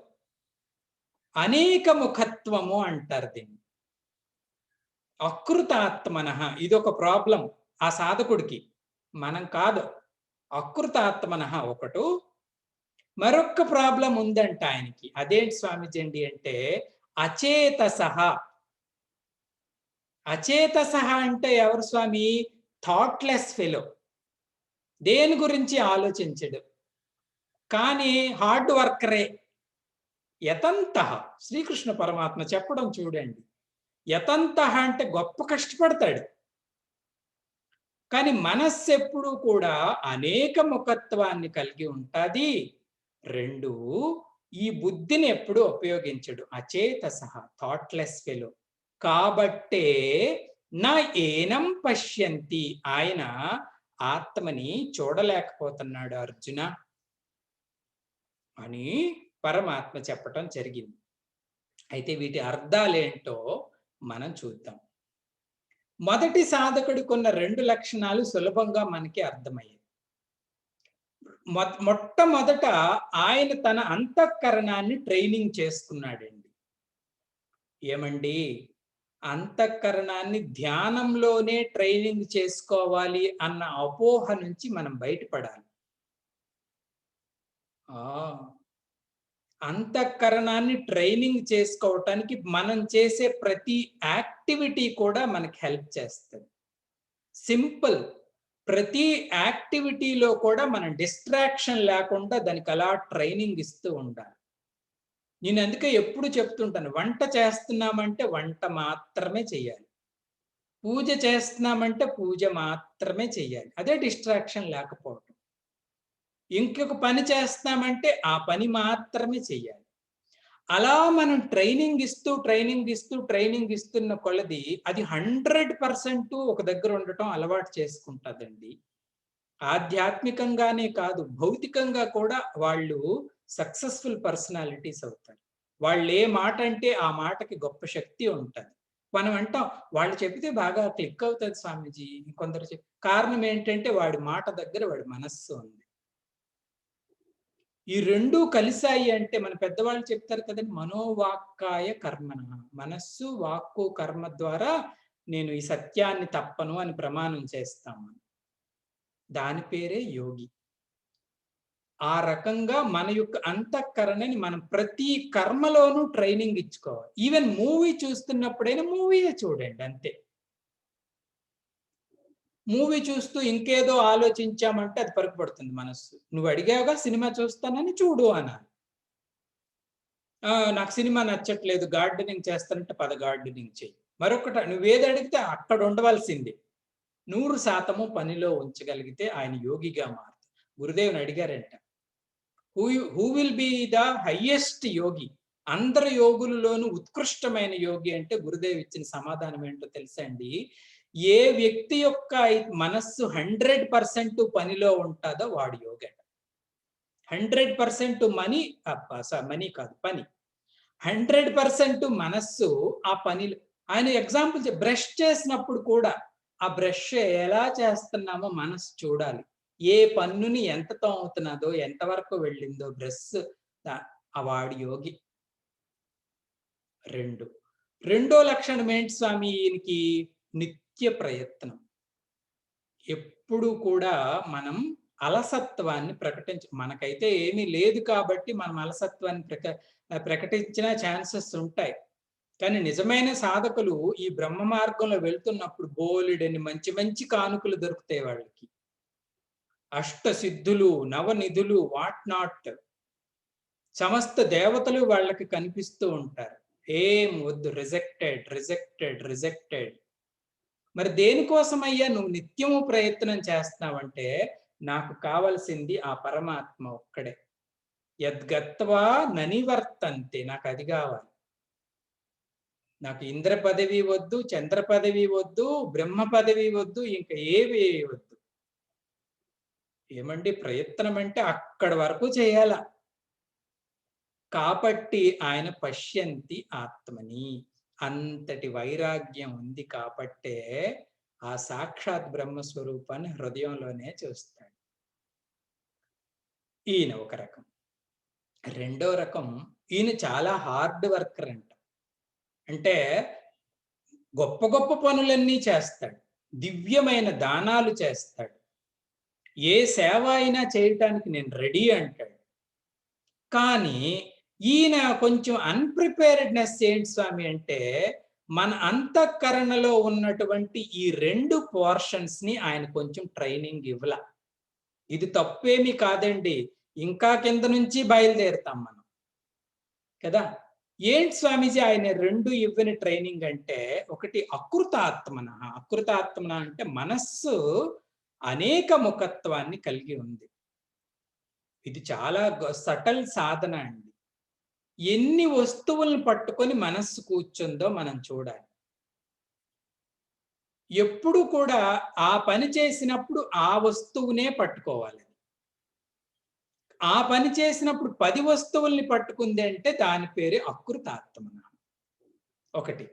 అనేక ముఖత్వము అంటారు దీన్ని. అకృతాత్మనః ఇదొక ప్రాబ్లమ్ ఆ సాధకుడికి. మనం కాదు. అకృతాత్మనః ఒకటు. మరొక్క ప్రాబ్లం ఉందంట ఆయనకి. అదేంటి స్వామీజీ అండి అంటే అచేతసః. అచేతసః అంటే ఎవరు స్వామి? Thoughtless fellow. దేని గురించి ఆలోచించడు. కానీ హార్డ్ వర్కరే. యతంతః శ్రీకృష్ణ పరమాత్మ చెప్పడం చూడండి. యతంతః అంటే గొప్ప కష్టపడతాడు. కానీ మనస్సు ఎప్పుడూ కూడా అనేక ముఖత్వాన్ని కలిగి ఉంటాది. 2 ఈ బుద్ధిని ఎప్పుడూ ఉపయోగించడు. అచేతసః థాట్‌లెస్ ఫెలో. కాబట్టే ఏనం పశ్యంతి. ఆయన ఆత్మని చూడలేకపోతున్నాడు అర్జున అని పరమాత్మ చెప్పటం జరిగింది. అయితే వీటి అర్థాలేంటో మనం చూద్దాం. మొదటి సాధకుడికున్న 2 లక్షణాలు సులభంగా మనకి అర్థమయ్యాయి. మొట్టమొదట ఆయన తన అంతఃకరణాన్ని ట్రైనింగ్ చేసుకున్నాడండి. ఏమండి? అంతఃకరణాన్ని ధ్యానంలోనే ట్రైనింగ్ చేసుకోవాలి అన్న అపోహ నుంచి మనం బయటపడాలి. అంతఃకరణాన్ని ట్రైనింగ్ చేసుకోవటానికి మనం చేసే ప్రతి యాక్టివిటీ కూడా మనకి హెల్ప్ చేస్తుంది. సింపుల్. ప్రతి యాక్టివిటీలో కూడా మనం డిస్ట్రాక్షన్ లేకుండా దానికి అలా ట్రైనింగ్ ఇస్తూ ఉండాలి. నేను అందుకే ఎప్పుడు చెప్తుంటాను, వంట చేస్తున్నామంటే వంట మాత్రమే చేయాలి. పూజ చేస్తున్నామంటే పూజ మాత్రమే చేయాలి. అదే డిస్ట్రాక్షన్ లేకపోవటం. ఇంకొక పని చేస్తున్నామంటే ఆ పని మాత్రమే చేయాలి. అలా మనం ట్రైనింగ్ ఇస్తున్న కొలది అది 100% ఒక దగ్గర ఉండటం అలవాటు చేసుకుంటదండి. ఆధ్యాత్మికంగానే కాదు, భౌతికంగా కూడా వాళ్ళు సక్సెస్‌ఫుల్ పర్సనాలిటీస్ అవుతారు. వాళ్ళు ఏ మాట అంటే ఆ మాటకి గొప్ప శక్తి ఉంటది. మనం అంటాం, వాళ్ళు చెబితే బాగా క్లిక్ అవుతది స్వామీజీ. కొందరు కారణం ఏంటంటే వాడి మాట దగ్గర వాడి మనస్సు ఉంది. ఈ 2 కలిసాయి అంటే మన పెద్దవాళ్ళు చెప్తారు కదండి, మనోవాక్కాయ కర్మణ. మనస్సు, వాక్కు, కర్మ ద్వారా నేను ఈ సత్యాన్ని తప్పను అని ప్రమాణం చేస్తాము. దాని పేరే యోగి. ఆ రకంగా మన యొక్క అంతఃకరణని మనం ప్రతి కర్మలోనూ ట్రైనింగ్ ఇచ్చుకోవాలి. ఈవెన్ మూవీ చూస్తున్నప్పుడైనా మూవీయే చూడండి అంతే. మూవీ చూస్తూ ఇంకేదో ఆలోచించామంటే అది పరుగుపడుతుంది మనస్సు. నువ్వు అడిగావుగా సినిమా చూస్తానని చూడు అనాలి. నాకు సినిమా నచ్చట్లేదు, గార్డెనింగ్ చేస్తానంటే పద గార్డెనింగ్ చెయ్యి. మరొకటి నువ్వేది అడిగితే అక్కడ ఉండవలసిందే. 100% పనిలో ఉంచగలిగితే ఆయన యోగిగా మారుతాడు. గురుదేవుని అడిగారంట, who will be the highest yogi? అందరు యోగులలోనూ ఉత్కృష్టమైన యోగి అంటే గురుదేవ్ ఇచ్చిన సమాధానం ఏంటో తెలుసా అండి? ఏ వ్యక్తి యొక్క మనస్సు 100% పనిలో ఉంటుందో వాడు యోగి అంట. 100% మనీ, మనీ కాదు పని. 100% మనస్సు ఆ పనిలో. ఆయన ఎగ్జాంపుల్ బ్రష్ చేసినప్పుడు కూడా ఆ బ్రష్ ఎలా చేస్తున్నామో మనస్సు చూడాలి. ఏ పన్నుని ఎంత తోముతున్నదో, ఎంతవరకు వెళ్ళిందో బ్రష్, వాడి యోగి. 2 రెండో లక్షణం ఏంటి స్వామి ఈయనకి? నిత్య ప్రయత్నం. ఎప్పుడు కూడా మనం అలసత్వాన్ని మనకైతే ఏమీ లేదు కాబట్టి మనం అలసత్వాన్ని ప్రకటించిన ఛాన్సెస్ ఉంటాయి. కానీ నిజమైన సాధకులు ఈ బ్రహ్మ మార్గంలో వెళ్తున్నప్పుడు బోలెడన్ని మంచి మంచి కానుకలు దొరుకుతాయి వాళ్ళకి. అష్టసిద్ధులు, నవనిధులు, వాట్ నాట్, సమస్త దేవతలు వాళ్ళకి కనిపిస్తూ ఉంటారు. ఏం వద్దు, రిజెక్టెడ్. మరి దేనికోసమయ్యా నువ్వు నిత్యము ప్రయత్నం చేస్తున్నావంటే, నాకు కావలసింది ఆ పరమాత్మ ఒక్కడే. యద్గత్వా ననివర్తంతే, నాకు అది కావాలి. నాకు ఇంద్ర పదవి వద్దు, చంద్ర పదవి వద్దు, బ్రహ్మ పదవి వద్దు, ఇంకా ఏవి వద్దు. ఏమండి, ప్రయత్నం అంటే అక్కడి వరకు చేయాల. కాబట్టి ఆయన పశ్యంతి ఆత్మని. అంతటి వైరాగ్యం ఉంది కాబట్టే ఆ సాక్షాత్ బ్రహ్మస్వరూపాన్ని హృదయంలోనే చూస్తాడు. ఈయన ఒక రకం. రెండో రకం, ఈయన చాలా హార్డ్ వర్కర్ అంట. అంటే గొప్ప గొప్ప పనులన్నీ చేస్తాడు, దివ్యమైన దానాలు చేస్తాడు, ఏ సేవ అయినా చేయటానికి నేను రెడీ అంటాడు. కానీ ఈయన కొంచెం అన్‌ప్రిపేర్డ్‌నెస్ ఏంటి స్వామి అంటే, మన అంతఃకరణలో ఉన్నటువంటి ఈ 2 పోర్షన్స్‌ని ఆయన కొంచెం ట్రైనింగ్ ఇవ్వల. ఇది తప్పేమి కాదండి. ఇంకా కింద నుంచి బయలుదేరుతాం మనం. కదా! ఏంటి స్వామీజీ ఆయన 2 ఇవ్వని ట్రైనింగ్ అంటే, ఒకటి అకృతాత్మనః. అకృతాత్మన అంటే మనస్సు అనేక ముఖత్వాన్ని కలిగి ఉంది. ఇది చాలా సటల్ సాధన అండి. ఎన్ని వస్తువులను పట్టుకొని మనస్సు కూర్చుందో మనం చూడాలి. ఎప్పుడు కూడా ఆ పని చేసినప్పుడు ఆ వస్తువునే పట్టుకోవాలి. ఆ పని చేసినప్పుడు 10 వస్తువుల్ని పట్టుకుంది అంటే దాని పేరే అకృతాత్మన. ఒకటి.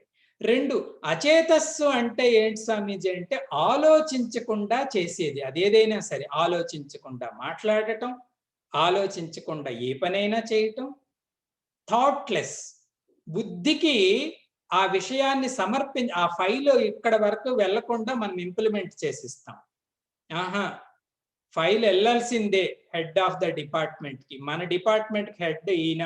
2 అచేతస్సు అంటే ఏంటి స్వామీజీ అంటే ఆలోచించకుండా చేసేది. అదేదైనా సరే ఆలోచించకుండా మాట్లాడటం, ఆలోచించకుండా ఏ పనైనా చేయటం, థాట్‌లెస్. బుద్ధికి ఆ విషయాన్ని ఆ ఫైల్ ఇక్కడ వరకు వెళ్ళకుండా మనం ఇంప్లిమెంట్ చేసిస్తాం. ఆహా! ఫైల్ ఎళ్ళాల్సిందే హెడ్ ఆఫ్ ద డిపార్ట్‌మెంట్‌కి. మన డిపార్ట్‌మెంట్‌కి హెడ్ ఈయన.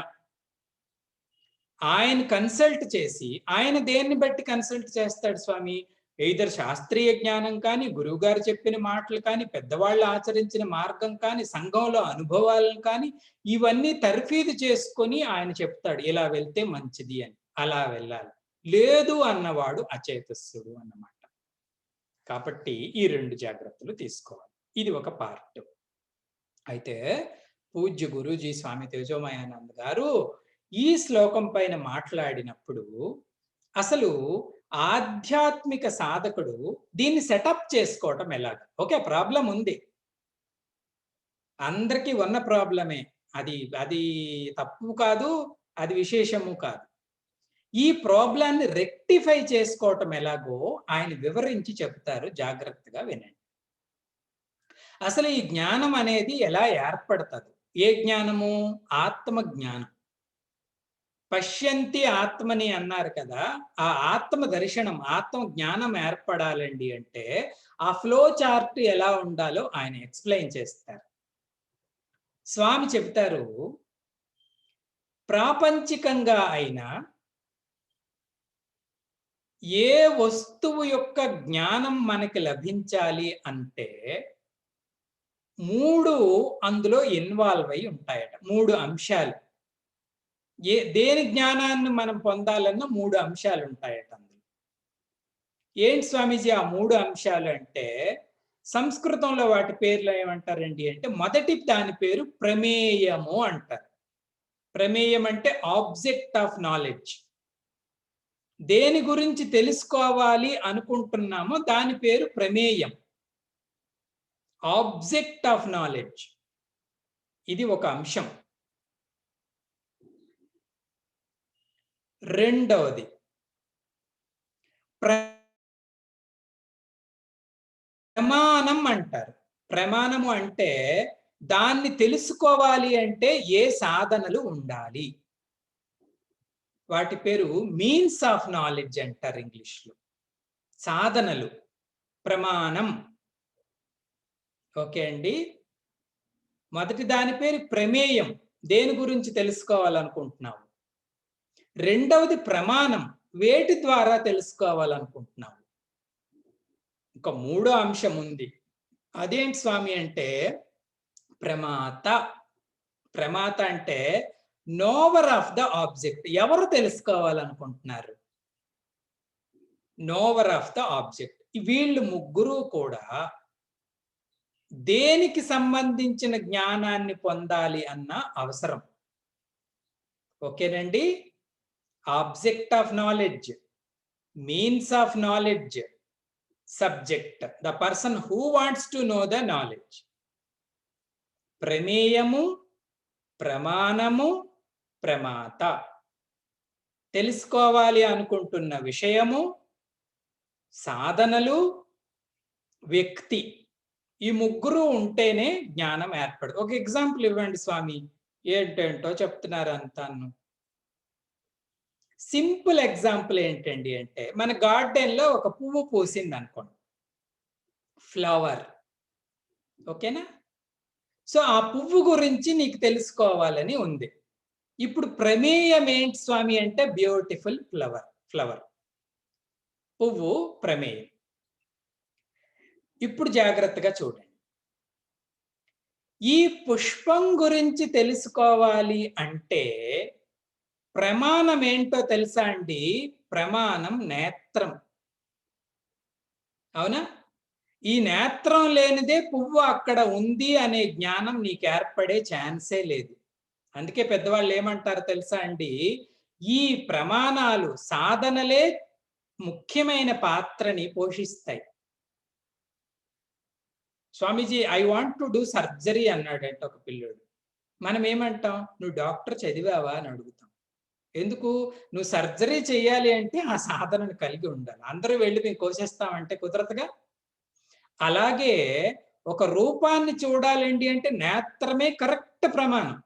ఆయన కన్సల్ట్ చేసి, ఆయన దేన్ని బట్టి కన్సల్ట్ చేస్తాడు స్వామి? ఎయిదర్ శాస్త్రీయ జ్ఞానం కానీ, గురువుగారు చెప్పిన మాటలు కానీ, పెద్దవాళ్ళు ఆచరించిన మార్గం కానీ, సంఘంలో అనుభవాలను కానీ, ఇవన్నీ తర్ఫీదు చేసుకొని ఆయన చెప్తాడు. ఇలా వెళ్తే మంచిది అని. అలా వెళ్ళాలి. లేదు అన్నవాడు అచేతస్సుడు అన్నమాట. కాబట్టి ఈ 2 జాగ్రత్తలు తీసుకోవాలి. ఇది ఒక పార్ట్. అయితే పూజ్య గురూజీ స్వామి తేజోమయానంద్ గారు ఈ శ్లోకం పైన మాట్లాడినప్పుడు అసలు ఆధ్యాత్మిక సాధకుడు దీన్ని సెటప్ చేసుకోవటం ఎలాగ? ఓకే. ప్రాబ్లం ఉంది. అందరికీ ఉన్న ప్రాబ్లమే. అది అది తప్పు కాదు. అది విశేషము కాదు. ఈ ప్రాబ్లమ్‌ని రెక్టిఫై చేసుకోవటం ఎలాగో ఆయన వివరించి చెప్తారు. జాగ్రత్తగా వినండి. అసలు ఈ జ్ఞానం అనేది ఎలా ఏర్పడతది? ఏ జ్ఞానము? ఆత్మ జ్ఞానం. పశ్యంతి ఆత్మని అన్నారు కదా! ఆ ఆత్మ దర్శనం, ఆత్మ జ్ఞానం ఏర్పడాలండి అంటే, ఆ ఫ్లో చార్ట్ ఎలా ఉండాలో ఆయన ఎక్స్‌ప్లెయిన్ చేస్తారు. స్వామి చెప్తారు, ప్రాపంచికంగా అయినా ఏ వస్తువు యొక్క జ్ఞానం మనకి లభించాలి అంటే, 3 అందులో ఇన్వాల్వ్ అయ్యి ఉంటాయట. 3 అంశాలు. దేని జ్ఞానాన్ని మనం పొందాలన్నా 3 అంశాలుంటాయట అందులో. ఏంటి స్వామీజీ ఆ 3 అంశాలు అంటే, సంస్కృతంలో వాటి పేర్లు ఏమంటారండి అంటే, మొదటి దాని పేరు ప్రమేయము అంటారు. ప్రమేయం అంటే ఆబ్జెక్ట్ ఆఫ్ నాలెడ్జ్. దేని గురించి తెలుసుకోవాలి అనుకుంటున్నామో దాని పేరు ప్రమేయం. Object of knowledge. ఇది ఒక అంశం. రెండవది ప్రమాణం అంటారు. ప్రమాణము అంటే దాన్ని తెలుసుకోవాలి అంటే ఏ సాధనలు ఉండాలి? వాటి పేరు మీన్స్ ఆఫ్ నాలెడ్జ్ అంటారు ఇంగ్లీష్‌లో. సాధనలు. ప్రమాణం. ఓకే అండి. మొదటి దాని పేరు ప్రమేయం. దేని గురించి తెలుసుకోవాలనుకుంటున్నావు? రెండవది ప్రమాణం. వేటి ద్వారా తెలుసుకోవాలనుకుంటున్నావు? ఇంకా మూడో అంశం ఉంది. అదేంటి స్వామి అంటే ప్రమాత. ప్రమాత అంటే నోవర్ ఆఫ్ ద ఆబ్జెక్ట్. ఎవరు తెలుసుకోవాలనుకుంటున్నారు? Knower of the object. వీళ్ళు ముగ్గురు కూడా దేనికి సంబంధించిన జ్ఞానాన్ని పొందాలి అన్న అవసరం. ఓకేనండి? Object of knowledge, means of knowledge, subject. The person who wants to know the knowledge. ప్రమేయము, ప్రమాణము, ప్రమాత. తెలుసుకోవాలి అనుకుంటున్న విషయము, సాధనలు, వ్యక్తి. ఈ ముగ్గురు ఉంటేనే జ్ఞానం ఏర్పడదు. ఒక ఎగ్జాంపుల్ ఇవ్వండి స్వామి. ఏంటేంటో చెప్తున్నారు అంతాను. సింపుల్ ఎగ్జాంపుల్ ఏంటండి అంటే, మన గార్డెన్‌లో ఒక పువ్వు పూసిందనుకోండి. ఫ్లవర్. ఓకేనా? సో, ఆ పువ్వు గురించి నీకు తెలుసుకోవాలని ఉంది. ఇప్పుడు ప్రమేయం ఏంటి స్వామి అంటే బ్యూటిఫుల్ ఫ్లవర్ పువ్వు ప్రమేయం. ఇప్పుడు జాగ్రత్తగా చూడండి. ఈ పుష్పం గురించి తెలుసుకోవాలి అంటే ప్రమాణం ఏంటో తెలుసా అండి? ప్రమాణం నేత్రం. అవునా? ఈ నేత్రం లేనిదే పువ్వు అక్కడ ఉంది అనే జ్ఞానం నీకు ఏర్పడే ఛాన్సే లేదు. అందుకే పెద్దవాళ్ళు ఏమంటారు తెలుసా అండి? ఈ ప్రమాణాలు, సాధనలే ముఖ్యమైన పాత్రని పోషిస్తాయి. Swamiji I want to do surgery అన్నాడంట ఒక పిల్లోడు. మనం ఏమంటాం? నువ్వు డాక్టర్ చదివావా అని అడుగుతాం. ఎందుకు? నువ్వు సర్జరీ చేయాలి అంటే ఆ సాధనను కలిగి ఉండాలి. అందరూ వెళ్లి మేము కోసేస్తామంటే కుదరదుగా. అలాగే ఒక రూపాన్ని చూడాలండి అంటే నేత్రమే కరెక్ట్ ప్రమాణం.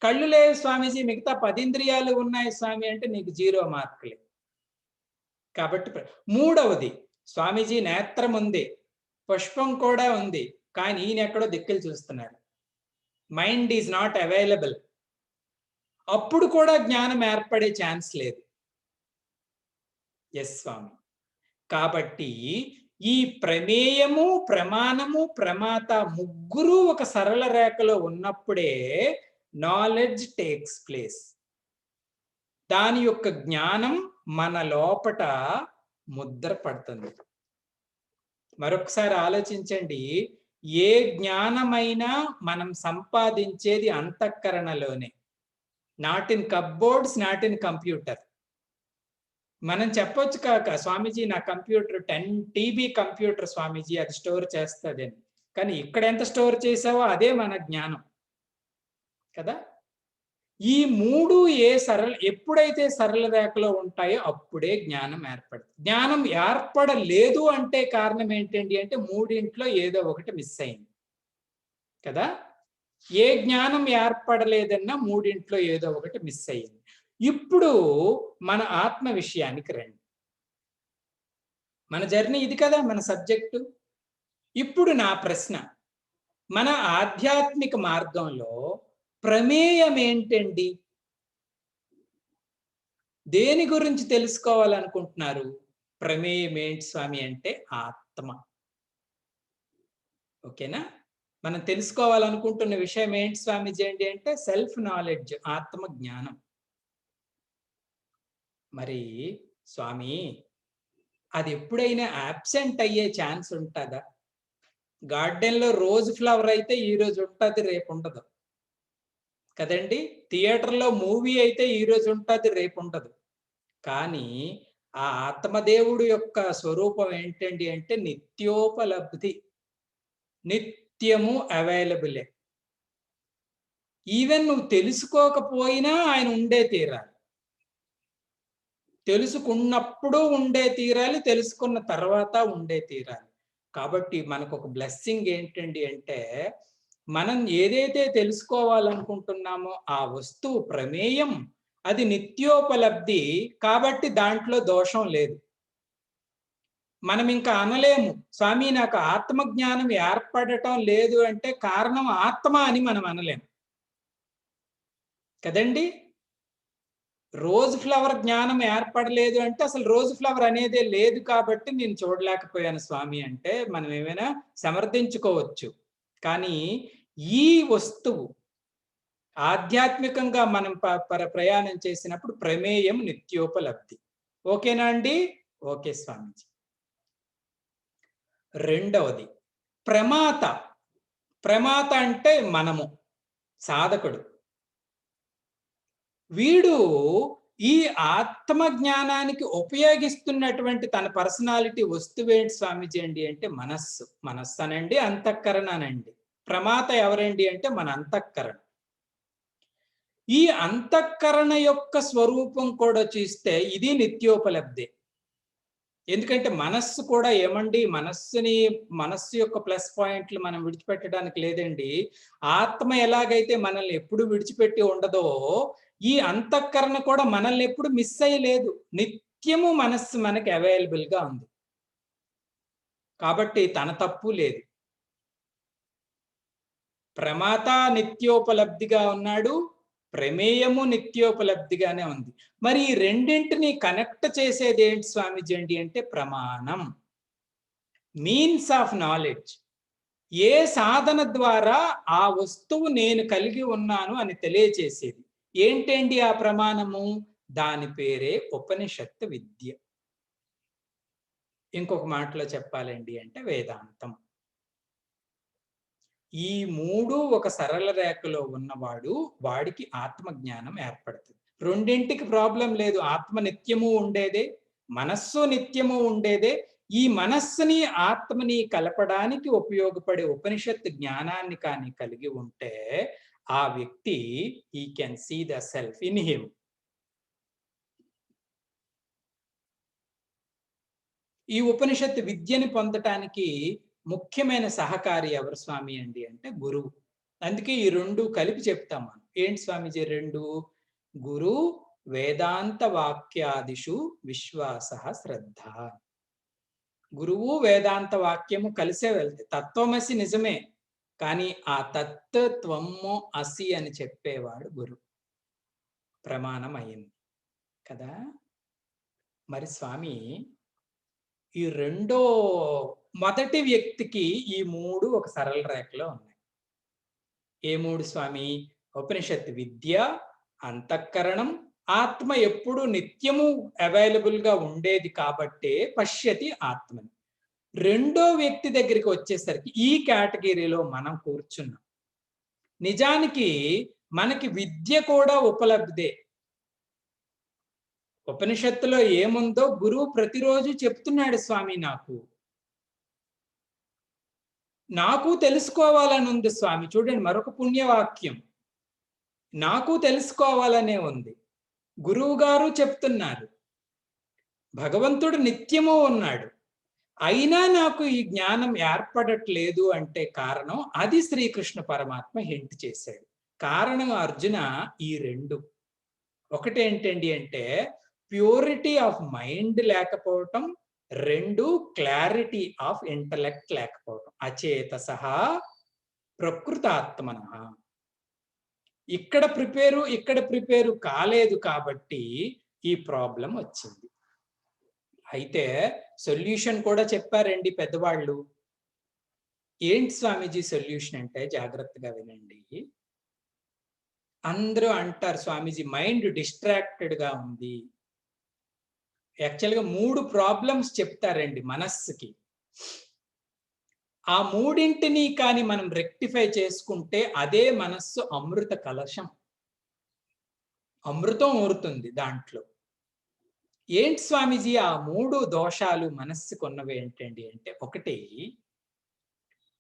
కళ్ళు లేవు స్వామీజీ, మిగతా 10 ఇంద్రియాలు ఉన్నాయి స్వామి అంటే నీకు 0 మార్కులే. కాబట్టి మూడవది, స్వామీజీ నేత్రం ఉంది, పుష్పం కూడా ఉంది, కానీ ఈయన ఎక్కడో దిక్కులు చూస్తున్నారు. Mind is not available. అప్పుడు కూడా జ్ఞానం ఏర్పడే ఛాన్స్ లేదు. ఎస్ స్వామి. కాబట్టి ఈ ప్రమేయము, ప్రమాణము, ప్రమాత ముగ్గురు ఒక సరళ రేఖలో ఉన్నప్పుడే నాలెడ్జ్ టేక్స్ ప్లేస్. దాని యొక్క జ్ఞానం మన లోపట ముద్ర పడుతుంది. మరొకసారి ఆలోచించండి. ఏ జ్ఞానమైనా మనం సంపాదించేది అంతఃకరణలోనే. Not in cupboards, not in computer. మనం చెప్పొచ్చు కాక స్వామీజీ నా కంప్యూటర్ 10 TB కంప్యూటర్ స్వామీజీ, అది స్టోర్ చేస్తుందని. కానీ ఇక్కడ ఎంత స్టోర్ చేసావో అదే మన జ్ఞానం కదా. ఈ మూడు ఎప్పుడైతే సరళ రేఖలో ఉంటాయో అప్పుడే జ్ఞానం ఏర్పడుతుంది. జ్ఞానం ఏర్పడలేదు అంటే కారణం ఏంటండి అంటే మూడింట్లో ఏదో ఒకటి మిస్ అయింది కదా. ఏ జ్ఞానం ఏర్పడలేదన్నా మూడింట్లో ఏదో ఒకటి మిస్ అయ్యింది. ఇప్పుడు మన ఆత్మ విషయానికి రండి. మన జర్నీ ఇది కదా, మన సబ్జెక్టు. ఇప్పుడు నా ప్రశ్న, మన ఆధ్యాత్మిక మార్గంలో ప్రమేయం ఏంటండి? దేని గురించి తెలుసుకోవాలనుకుంటున్నారు? ప్రమేయం ఏంటి స్వామి అంటే ఆత్మ. ఓకేనా? మనం తెలుసుకోవాలనుకుంటున్న విషయం ఏంటి స్వామీజీ అంటే సెల్ఫ్ నాలెడ్జ్, ఆత్మ జ్ఞానం. మరి స్వామి అది ఎప్పుడైనా అబ్సెంట్ అయ్యే ఛాన్స్ ఉంటుందా? గార్డెన్లో రోజ్ ఫ్లవర్ అయితే ఈ రోజు ఉంటుంది, రేపు ఉండదు కదండి. థియేటర్లో మూవీ అయితే ఈ రోజు ఉంటుంది, రేపు ఉండదు. కానీ ఆ ఆత్మదేవుడు యొక్క స్వరూపం ఏంటండి అంటే నిత్యోపలబ్ధి, నిత్యము అవైలబులే. ఈవెన్ నువ్వు తెలుసుకోకపోయినా ఆయన ఉండే తీరాలి. తెలుసుకున్నప్పుడు ఉండే తీరాలి, తెలుసుకున్న తర్వాత ఉండే తీరాలి. కాబట్టి మనకు ఒక బ్లెస్సింగ్ ఏంటండి అంటే మనం ఏదైతే తెలుసుకోవాలనుకుంటున్నామో ఆ వస్తువు ప్రమేయం, అది నిత్యోపలబ్ధి కాబట్టి దాంట్లో దోషం లేదు. మనం ఇంకా అనలేము స్వామి నాకు ఆత్మజ్ఞానం ఏర్పడటం లేదు అంటే కారణం ఆత్మ అని మనం అనలేము కదండి. రోజ్ ఫ్లవర్ జ్ఞానం ఏర్పడలేదు అంటే అసలు రోజ్ ఫ్లవర్ అనేదే లేదు కాబట్టి నేను చూడలేకపోయాను స్వామి అంటే మనం ఏమైనా సమర్థించుకోవచ్చు. కానీ ఈ వస్తువు ఆధ్యాత్మికంగా మనం ప్రయాణం చేసినప్పుడు ప్రమేయం నిత్యోపలబ్ధి. ఓకేనా అండి? ఓకే స్వామీజీ. రెండవది ప్రమాత. ప్రమాత అంటే మనము, సాధకుడు. వీడు ఈ ఆత్మ జ్ఞానానికి ఉపయోగిస్తున్నటువంటి తన పర్సనాలిటీ వస్తువేంటి స్వామీజీ అంటే మనస్సు. మనస్సు అనండి, అంతఃకరణ అనండి. ప్రమాత ఎవరండి అంటే మన అంతఃకరణ. ఈ అంతఃకరణ యొక్క స్వరూపం కూడా చూస్తే ఇది నిత్యోపలబ్ధి. ఎందుకంటే మనస్సు కూడా ఏమండి, మనస్సు యొక్క ప్లస్ పాయింట్లు మనం విడిచిపెట్టడానికి లేదండి. ఆత్మ ఎలాగైతే మనల్ని ఎప్పుడు విడిచిపెట్టి ఉండదో ఈ అంతఃకరణ కూడా మనల్ని ఎప్పుడు మిస్ అయ్యలేదు. నిత్యము మనస్సు మనకి అవైలబుల్ గా ఉంది కాబట్టి తన తప్పు లేదు. ప్రమాత నిత్యోపలబ్ధిగా ఉన్నాడు, ప్రమేయము నిత్యోపలబ్ధిగానే ఉంది. మరి ఈ రెండింటిని కనెక్ట్ చేసేది ఏంటి స్వామీజీ అండి అంటే ప్రమాణం, మీన్స్ ఆఫ్ నాలెడ్జ్. ఏ సాధన ద్వారా ఆ వస్తువు నేను కలిగి ఉన్నాను అని తెలియచేసేది ఏంటండి ఆ ప్రమాణము? దాని పేరే ఉపనిషత్తు విద్య. ఇంకొక మాటలో చెప్పాలండి అంటే వేదాంతం. ఈ మూడు ఒక సరళ రేఖలో ఉన్నవాడు, వాడికి ఆత్మజ్ఞానం ఏర్పడుతుంది. రెండింటికి ప్రాబ్లం లేదు. ఆత్మ నిత్యము ఉండేదే, మనస్సు నిత్యము ఉండేదే. ఈ మనస్సుని ఆత్మని కలపడానికి ఉపయోగపడే ఉపనిషత్తు జ్ఞానాన్ని కానీ కలిగి ఉంటే ఆ వ్యక్తి he can see the self in him. ఈ ఉపనిషత్తు విద్యని పొందటానికి ముఖ్యమైన సహకారి ఎవరు స్వామి అండి అంటే గురువు. అందుకే ఈ రెండు కలిపి చెప్తాం మనం. ఏంటి స్వామిజీ రెండు? గురు వేదాంత వాక్యాదిషు విశ్వాస శ్రద్ధ. గురువు వేదాంత వాక్యము కలిసే వెళ్తాయి. తత్వమసి నిజమే, కానీ ఆ తత్వము అసి అని చెప్పేవాడు గురు. ప్రమాణం అయింది కదా. మరి స్వామి ఈ రెండో మొదటి వ్యక్తికి ఈ మూడు ఒక సరళ రేఖలో ఉన్నాయి. ఏ మూడు స్వామి? ఉపనిషత్తు విద్య, అంతఃకరణం, ఆత్మ ఎప్పుడు నిత్యము అవైలబుల్ గా ఉండేది కాబట్టే పశ్యతి ఆత్మని. రెండో వ్యక్తి దగ్గరికి వచ్చేసరికి ఈ కేటగిరీలో మనం కూర్చున్నాం. నిజానికి మనకి విద్య కూడా ఉపలబ్ధే. ఉపనిషత్తులో ఏముందో గురువు ప్రతిరోజు చెప్తున్నాడు స్వామి. నాకు తెలుసుకోవాలని ఉంది స్వామి. చూడండి, మరొక పుణ్యవాక్యం. నాకు తెలుసుకోవాలనే ఉంది. గురువు గారు చెప్తున్నారు, భగవంతుడు నిత్యము ఉన్నాడు, అయినా నాకు ఈ జ్ఞానం ఏర్పడట్లేదు అంటే కారణం అది శ్రీకృష్ణ పరమాత్మ హింట్ చేశాడు. కారణం అర్జున ఈ రెండు. ఒకటేంటండి అంటే ప్యూరిటీ ఆఫ్ మైండ్ లేకపోవటం, రెండు క్లారిటీ ఆఫ్ ఇంటలెక్ట్ లేకపోవటం. అచేతస ప్రకృతాత్మన. ఇక్కడ ప్రిపేరు కాలేదు కాబట్టి ఈ ప్రాబ్లం వచ్చింది. అయితే సొల్యూషన్ కూడా చెప్పారండి పెద్దవాళ్ళు. ఏంటి స్వామీజీ సొల్యూషన్ అంటే జాగ్రత్తగా వినండి. అందరూ అంటారు స్వామీజీ మైండ్ డిస్ట్రాక్టెడ్ గా ఉంది. యాక్చువల్గా 3 ప్రాబ్లమ్స్ చెప్తారండి మనస్సుకి. ఆ మూడింటిని కానీ మనం రెక్టిఫై చేసుకుంటే అదే మనస్సు అమృత కలశం, అమృతం ఊరుతుంది దాంట్లో. ఏంటి స్వామీజీ ఆ 3 దోషాలు మనస్సుకున్నవి ఏంటండి అంటే, ఒకటి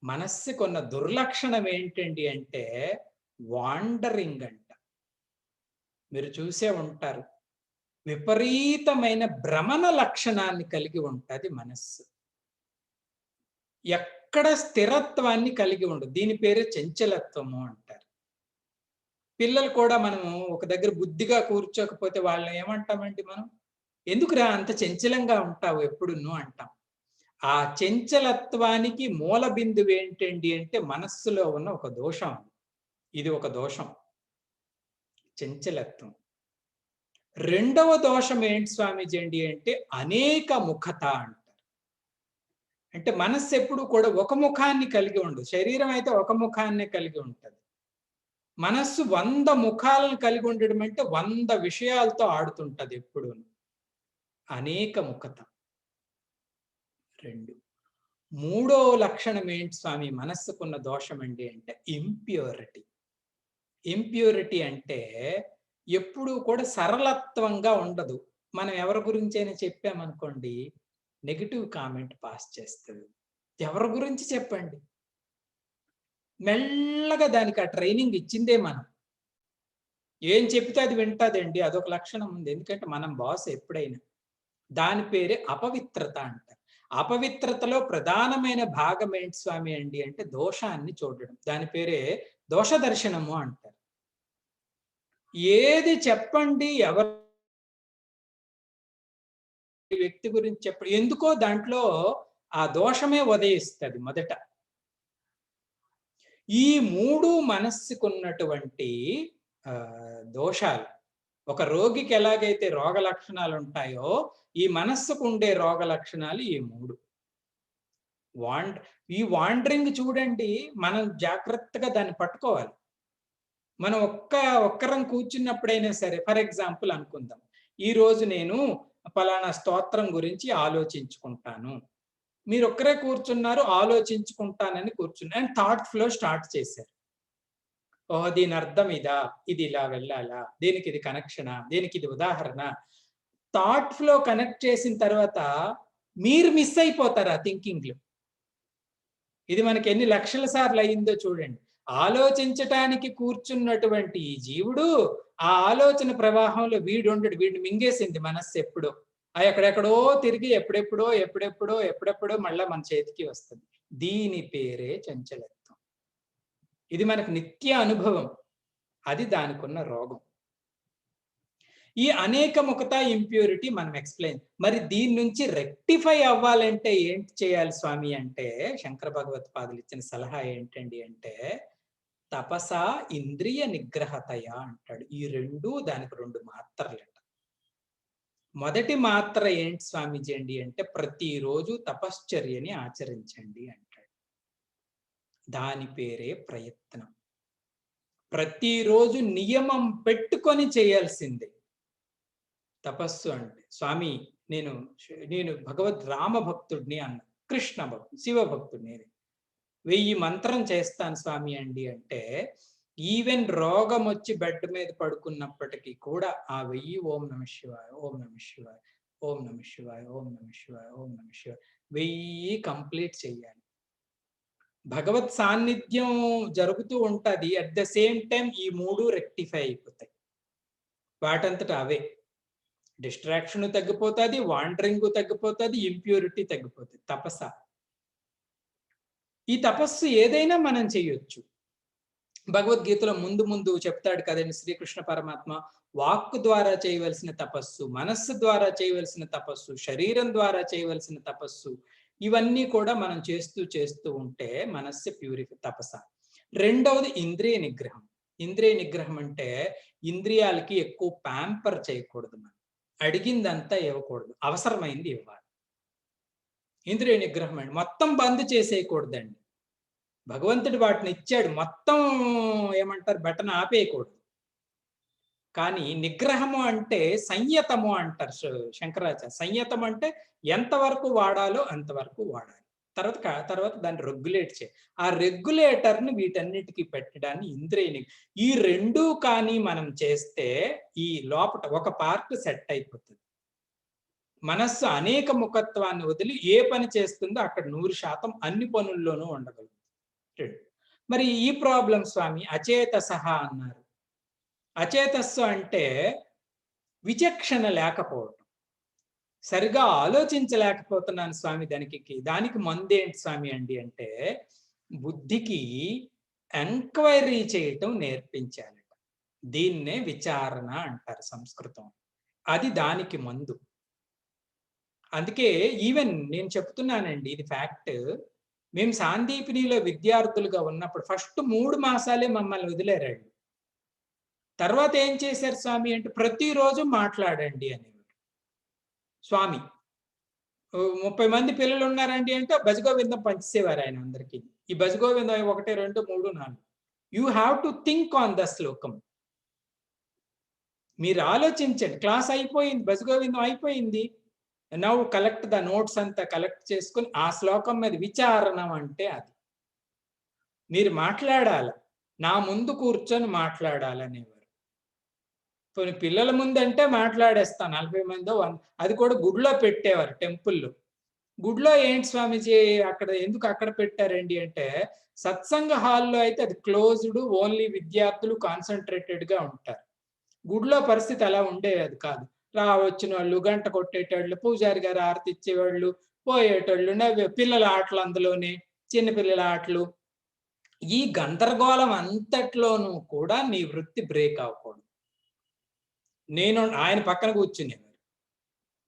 మనస్సుకున్న దుర్లక్షణం ఏంటండి అంటే వాండరింగ్ అంట. మీరు చూసే ఉంటారు, విపరీతమైన భ్రమణ లక్షణాన్ని కలిగి ఉంటుంది మనస్సు. ఎక్కడ స్థిరత్వాన్ని కలిగి ఉండదు. దీని పేరే చంచలత్వము అంటారు. పిల్లలు కూడా మనము ఒక దగ్గర బుద్ధిగా కూర్చోకపోతే వాళ్ళని ఏమంటామండి మనం? ఎందుకురా అంత చంచలంగా ఉంటావు ఎప్పుడును అంటాం. ఆ చంచలత్వానికి మూల బిందువు ఏంటండి అంటే మనస్సులో ఉన్న ఒక దోషం. ఇది ఒక దోషం, చంచలత్వం. రెండవ దోషం ఏంటి స్వామీజీ అండి అంటే అనేక ముఖత అంటారు. అంటే మనస్సు ఎప్పుడు కూడా ఒక ముఖాన్ని కలిగి ఉండదు. శరీరం అయితే ఒక ముఖాన్నే కలిగి ఉంటుంది. మనస్సు 100 ముఖాలను కలిగి ఉండడం అంటే 100 విషయాలతో ఆడుతుంటది ఎప్పుడు. అనేక ముఖత. 2. మూడో లక్షణం ఏంటి స్వామి మనస్సుకున్న దోషం అండి అంటే ఇంప్యూరిటీ. ఇంప్యూరిటీ అంటే ఎప్పుడూ కూడా సరళత్వంగా ఉండదు. మనం ఎవరి గురించి అయినా చెప్పామనుకోండి, నెగిటివ్ కామెంట్ పాస్ చేస్తుంది. ఎవరి గురించి చెప్పండి, మెల్లగా దానికి ఆ ట్రైనింగ్ ఇచ్చిందే మనం. ఏం చెప్తే అది వింటాదండి. అదొక లక్షణం ఉంది. ఎందుకంటే మనం బాస్ ఎప్పుడైనా. దాని పేరే అపవిత్రత అంటారు. అపవిత్రతలో ప్రధానమైన భాగం ఏంటి స్వామి అండి అంటే దోషాన్ని చూడడం. దాని పేరే దోష దర్శనము అంటారు. ఏది చెప్పండి, ఎవరి వ్యక్తి గురించి చెప్పండి, ఎందుకో దాంట్లో ఆ దోషమే ఉదయిస్తుంది మొదట. ఈ 3 మనస్సుకున్నటువంటి దోషాలు. ఒక రోగికి ఎలాగైతే రోగ లక్షణాలు ఉంటాయో, ఈ మనస్సుకు ఉండే రోగ లక్షణాలు ఈ 3. వాండ్ ఈ వాండరింగ్ చూడండి, మనం జాగ్రత్తగా దాన్ని పట్టుకోవాలి. మనం ఒక్కరం కూర్చున్నప్పుడైనా సరే, ఫర్ ఎగ్జాంపుల్ అనుకుందాం. ఈరోజు నేను పలానా స్తోత్రం గురించి ఆలోచించుకుంటాను. మీరొక్కరే కూర్చున్నారు, ఆలోచించుకుంటానని కూర్చున్నారు. అండ్ థాట్ ఫ్లో స్టార్ట్ చేశారు. ఓహో! దీని అర్థం ఇదా? ఇది ఇలా వెళ్ళాలా? దీనికి ఇది కనెక్షనా? దీనికి ఇది ఉదాహరణ. థాట్ ఫ్లో కనెక్ట్ చేసిన తర్వాత మీరు మిస్ అయిపోతారు ఆ థింకింగ్‌లో. ఇది మనకి ఎన్ని లక్షల సార్లు అయిందో చూడండి. ఆలోచించటానికి కూర్చున్నటువంటి ఈ జీవుడు, ఆ ఆలోచన ప్రవాహంలో వీడుండడు. వీడిని మింగేసింది మనస్సు ఎప్పుడో. ఎక్కడెక్కడో తిరిగి ఎప్పుడెప్పుడో మళ్ళా మన చేతికి వస్తది. దీని పేరే చంచలత్వం. ఇది మనకు నిత్య అనుభవం. అది దానికున్న రోగం. ఈ అనేకముఖత, ఇంప్యూరిటీ మనం ఎక్స్‌ప్లెయిన్. మరి దీని నుంచి రెక్టిఫై అవ్వాలంటే ఏంటి చేయాలి స్వామి అంటే, శంకర భగవత్పాదులు ఇచ్చిన సలహా ఏంటండి అంటే, తపస ఇంద్రియ నిగ్రహతయ అంటాడు. ఈ 2 దానికి 2 మాత్రలట. మొదటి మాత్ర ఏంటి స్వామీజీ అండి అంటే, ప్రతిరోజు తపశ్చర్యని ఆచరించండి అంటాడు. దాని పేరే ప్రయత్నం. ప్రతిరోజు నియమం పెట్టుకొని చేయాల్సిందే తపస్సు అంటే. స్వామి నేను భగవద్ రామ భక్తుడిని అన్న, కృష్ణ భక్తుడు, శివ భక్తుడిని. 1000 మంత్రం చేస్తాను స్వామి అండి అంటే, ఈవెన్ రోగం వచ్చి బెడ్ మీద పడుకున్నప్పటికీ కూడా ఆ 1000 ఓం నమః శివాయ, ఓం నమః శివాయ, ఓం నమః శివాయ, ఓం నమః శివాయ, ఓం నమః శివాయ 1000 కంప్లీట్ చేయాలి. భగవత్ సాన్నిధ్యం జరుగుతూ ఉంటది. అట్ ద సేమ్ టైం ఈ 3 రెక్టిఫై అయిపోతాయి వాటంతట అవే. డిస్ట్రాక్షన్ తగ్గిపోతుంది, వాండరింగ్ తగ్గిపోతుంది, ఇంప్యూరిటీ తగ్గిపోతుంది. తపస్స. ఈ తపస్సు ఏదైనా మనం చేయొచ్చు. భగవద్గీతలో ముందు చెప్తాడు కదండి శ్రీకృష్ణ పరమాత్మ, వాక్కు ద్వారా చేయవలసిన తపస్సు, మనస్సు ద్వారా చేయవలసిన తపస్సు, శరీరం ద్వారా చేయవలసిన తపస్సు, ఇవన్నీ కూడా మనం చేస్తూ ఉంటే మనస్సు తపస్స. రెండవది ఇంద్రియ నిగ్రహం. ఇంద్రియ నిగ్రహం అంటే ఇంద్రియాలకి ఎక్కువ ప్యాంపర్ చేయకూడదు. మనం అడిగిందంతా ఇవ్వకూడదు, అవసరమైంది ఇవ్వాలి. ఇంద్రియ నిగ్రహం అండి. మొత్తం బంద్ చేసేయకూడదండి. భగవంతుడు వాటిని ఇచ్చాడు, మొత్తం ఏమంటారు బటన్ ఆపేయకూడదు. కానీ నిగ్రహము అంటే సంయతము అంటారు శంకరాచార్య. సంయతం అంటే ఎంతవరకు వాడాలో అంతవరకు వాడాలి. తర్వాత దాన్ని రెగ్యులేట్ చేయాలి. ఆ రెగ్యులేటర్ని వీటన్నిటికీ పెట్టడాన్ని ఇంద్రియ. ఈ 2 కానీ మనం చేస్తే ఈ లోపట ఒక పార్ట్ సెట్ అయిపోతుంది. మనస్సు అనేక ముఖత్వాన్ని వదిలి ఏ పని చేస్తుందో అక్కడ 100% అన్ని పనుల్లోనూ ఉండగలుగుతుంది. మరి ఈ ప్రాబ్లం స్వామి అచేతసః అన్నారు. అచేతస్సు అంటే విచక్షణ లేకపోవటం. సరిగా ఆలోచించలేకపోతున్నాను స్వామి. దానికి మందేంటి స్వామి అండి అంటే, బుద్ధికి ఎంక్వైరీ చేయటం నేర్పించాలట. దీన్నే విచారణ అంటారు సంస్కృతం. అది దానికి మందు. అందుకే ఈవెన్ నేను చెప్తున్నానండి, ఇది ఫ్యాక్ట్. మేము సాందీపినిలో విద్యార్థులుగా ఉన్నప్పుడు ఫస్ట్ 3 మాసాలే మమ్మల్ని వదిలేరండి. తర్వాత ఏం చేశారు స్వామి అంటే, ప్రతిరోజు మాట్లాడండి అనేవారు స్వామి. 30 మంది పిల్లలు ఉన్నారండి అంటే భజగోవిందం పంచేసేవారు ఆయన అందరికీ. ఈ Bhaja Govindam 1, 2, 3, 4 you have to think on the శ్లోకం. మీరు ఆలోచించండి. క్లాస్ అయిపోయింది, భజగోవిందం అయిపోయింది. నౌ కలెక్ట్ ద నోట్స్ అంతా కలెక్ట్ చేసుకుని ఆ శ్లోకం మీద విచారణం అంటే అది. మీరు మాట్లాడాలి, నా ముందు కూర్చొని మాట్లాడాలనేవారు. కొన్ని పిల్లల ముందంటే మాట్లాడేస్తాను, 40 మందో అది కూడా గుడిలో పెట్టేవారు, టెంపుల్లో. గుడిలో ఏంటి స్వామీజీ అక్కడ ఎందుకు అక్కడ పెట్టారండి అంటే, సత్సంగ హాల్లో అయితే అది క్లోజ్డ్, ఓన్లీ విద్యార్థులు కాన్సన్ట్రేటెడ్ గా ఉంటారు. గుడిలో పరిస్థితి అలా ఉండేది కాదు. వచ్చిన వాళ్ళు, గంట కొట్టేటోళ్ళు, పూజారి గారు ఆరతి ఇచ్చేవాళ్ళు, పోయేటోళ్ళు, పిల్లల ఆటలు, అందులోనే చిన్నపిల్లల ఆటలు. ఈ గందరగోళం అంతట్లోనూ కూడా నీ వృత్తి బ్రేక్ అవ్వకూడదు. ఆయన పక్కన కూర్చునేవారు.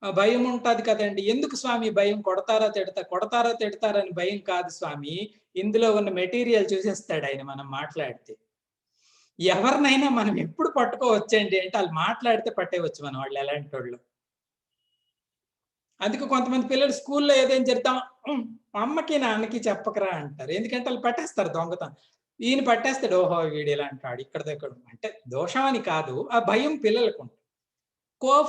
భయం ఉంటది కదండి. ఎందుకు స్వామి భయం? కొడతారా తిడతారని భయం కాదు స్వామి. ఇందులో ఉన్న మెటీరియల్ చూసేస్తాడు ఆయన మనం మాట్లాడితే. ఎవరినైనా మనం ఎప్పుడు పట్టుకోవచ్చండి అంటే వాళ్ళు మాట్లాడితే పట్టేయవచ్చు మనం వాళ్ళు ఎలాంటోళ్ళు. అందుకే కొంతమంది పిల్లలు స్కూల్లో ఏదైనా చెప్తాం అమ్మకి, నాన్నకి చెప్పకురా అంటారు. ఎందుకంటే ఆళ్ళు పట్టేస్తారు దొంగతనం. ఈయన పట్టేస్తాడు. ఓహో! వీడు ఇలాంటాడు. ఇక్కడితో ఇక్కడ అంటే దోషం అని కాదు. ఆ భయం పిల్లలకుంటది.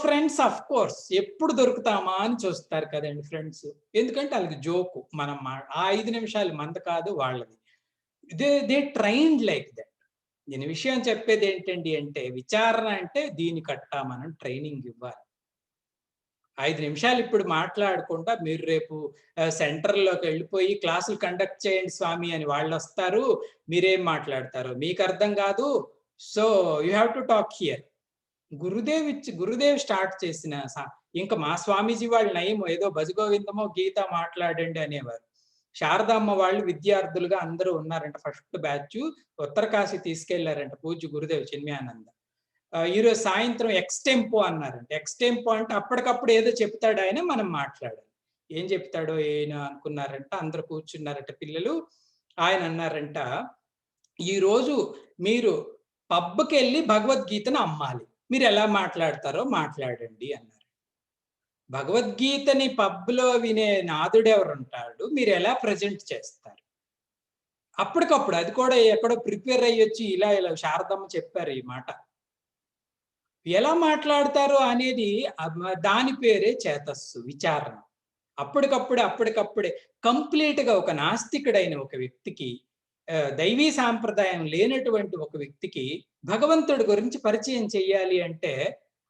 ఫ్రెండ్స్ ఆఫ్‌కోర్స్ ఎప్పుడు దొరుకుతామా అని చూస్తారు కదండీ ఫ్రెండ్స్. ఎందుకంటే ఆళ్ళకి జోకు. మనం ఆ 5 నిమిషాలు మనది కాదు వాళ్ళది. They trained like that. నేను విషయం చెప్పేదేంటండి అంటే విచారణ అంటే దీనికట్టా మనం ట్రైనింగ్ ఇవ్వాలి. 5 నిమిషాలు ఇప్పుడు మాట్లాడకుండా మీరు రేపు సెంటర్‌లోకెళ్ళిపోయి క్లాసులు కండక్ట్ చేయండి స్వామి అని వాళ్ళొస్తారు. మీరేం మాట్లాడతారో మీకర్థం గాదు. So, you have to talk here. Gurudev start చేసిన ఇంక మా స్వామీజీ వాళ్ళు నయం ఏదో భజగోవిందమో, గీత మాట్లాడండి అనేవారు. శారదామ్మ వాళ్ళు విద్యార్థులుగా అందరూ ఉన్నారంట. ఫస్ట్ బ్యాచు ఉత్తరకాశీ తీసుకెళ్లారంట పూజ్య గురుదేవ్ చిన్మయానంద. ఈరోజు సాయంత్రం ఎక్స్‌టెంపో అన్నారంట. ఎక్స్‌టెంపో అంటే అప్పటికప్పుడు ఏదో చెప్తాడాయన మనం మాట్లాడాలి. ఏం చెప్తాడో ఈయన అనుకున్నారంట. అందరూ కూర్చున్నారట పిల్లలు. ఆయన అన్నారంట, "ఈరోజు మీరు పబ్‌కెళ్ళి భగవద్గీతను అమ్మాలి. మీరెలా మాట్లాడతారో మాట్లాడండి" అన్నారు. భగవద్గీతని పబ్‌లో వినే నాథుడెవరుంటాడు? మీరెలా ప్రెజెంట్ చేస్తారు? అప్పటికప్పుడు అది కూడా ఎక్కడో ప్రిపేర్ అయ్యొచ్చి ఇలా శారదమ్మ చెప్పారు ఈ మాట. ఎలా మాట్లాడతారో అనేది దాని పేరే చేతస్సు, విచారణ. అప్పటికప్పుడే కంప్లీట్‌గా ఒక నాస్తికుడైన ఒక వ్యక్తికి దైవీ సాంప్రదాయం లేనటువంటి ఒక వ్యక్తికి భగవంతుడి గురించి పరిచయం చేయాలి అంటే,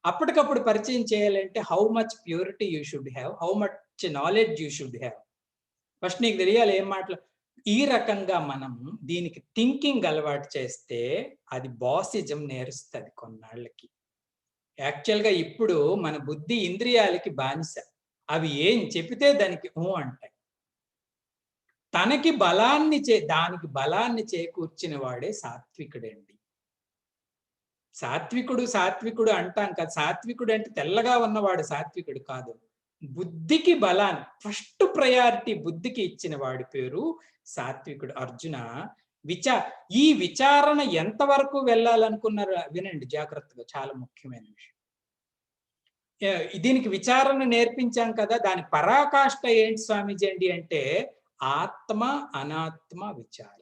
అప్పటికప్పుడు పరిచయం చేయాలంటే how much purity you should have, how much knowledge you should have. First నీకు తెలియాలి ఏం ఈ రకంగా మనం దీనికి థింకింగ్ అలవాటు చేస్తే అది బాసిజం నేర్స్తది కొన్నాళ్ళకి. యాక్చువల్‌గా ఇప్పుడు మన బుద్ధి ఇంద్రియాలకి బానిస. అవి ఏం చెపితే దానికి అంటాయి. దానికి బలాన్ని చేకూర్చిన వాడే సాత్వికుడండి. సాత్వికుడు అంటాం కదా! సాత్వికుడు అంటే తెల్లగా ఉన్నవాడు సాత్వికుడు కాదు. బుద్ధికి బలాన్ని ఫస్ట్ ప్రయారిటీ బుద్ధికి ఇచ్చిన వాడి పేరు సాత్వికుడు. అర్జున విచా ఈ విచారణ ఎంత వరకు వెళ్ళాలనుకున్నారు వినండి జాగ్రత్తగా చాలా ముఖ్యమైన విషయం. దీనికి విచారణ నేర్పించాం కదా! దాని పరాకాష్ట ఏంటి స్వామీజీ అండి అంటే ఆత్మ, అనాత్మ విచారం.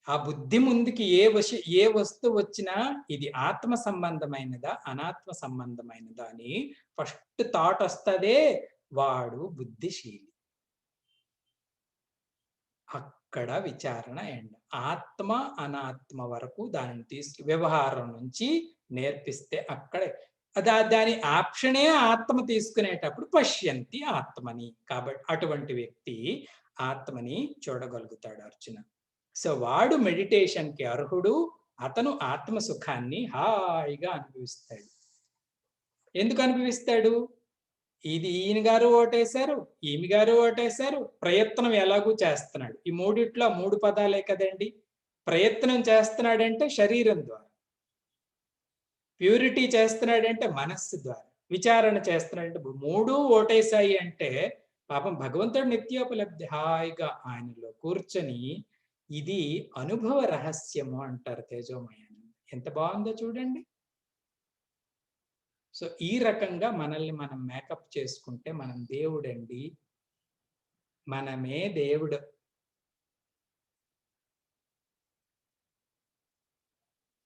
ఆ బుద్ధి ముందుకి ఏ వస్తువు వచ్చినా ఇది ఆత్మ సంబంధమైనదా, అనాత్మ సంబంధమైనదా అని ఫస్ట్ థాట్ వస్తదే వాడు బుద్ధిశీలి. అక్కడ విచారణ ఎండ్. ఆత్మ, అనాత్మ వరకు దానిని వ్యవహారం నుంచి నేర్పిస్తే అక్కడే దాని ఆప్షనే ఆత్మ తీసుకునేటప్పుడు పశ్యంతి ఆత్మని. కాబట్టి అటువంటి వ్యక్తి ఆత్మని చూడగలుగుతాడు అర్జున. సో వాడు మెడిటేషన్‌కి అర్హుడు. అతను ఆత్మ సుఖాన్ని హాయిగా అనుభవిస్తాడు. ఎందుకు అనుభవిస్తాడు? ఈయన గారు ఓటేశారు, ఈమె గారు ఓటేశారు. ప్రయత్నం ఎలాగూ చేస్తున్నాడు. ఈ మూడిట్లో 3 పదాలే కదండీ! ప్రయత్నం చేస్తున్నాడంటే శరీరం ద్వారా. ప్యూరిటీ చేస్తున్నాడంటే మనస్సు ద్వారా. విచారణ చేస్తున్నాడంటే 3 ఓటేసాయి అంటే పాపం భగవంతుడు నిత్యోపలబ్ధి హాయిగా ఆయనలో కూర్చొని ఇది అనుభవ రహస్యము అంటారు తేజోమయానంద. ఎంత బావుందో చూడండి. సో, ఈ రకంగా మనల్ని మనం మేకప్ చేసుకుంటే మనం దేవుడండి. మనమే దేవుడు.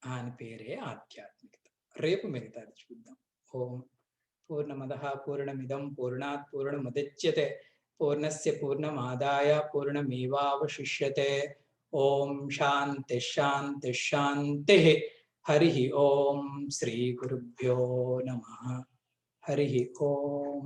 అని పేరే ఆధ్యాత్మికత. రేపు మిగతాది చూద్దాం. ఓం పూర్ణమదః పూర్ణమిదం పూర్ణాత్ పూర్ణముదచ్యతే పూర్ణస్య పూర్ణమాదాయ పూర్ణమేవావశిష్యతే. ఓం శాంతి శాంతి శాంతిః. హరి ఓం శ్రీ గురుభ్యో నమః. హరి ఓం.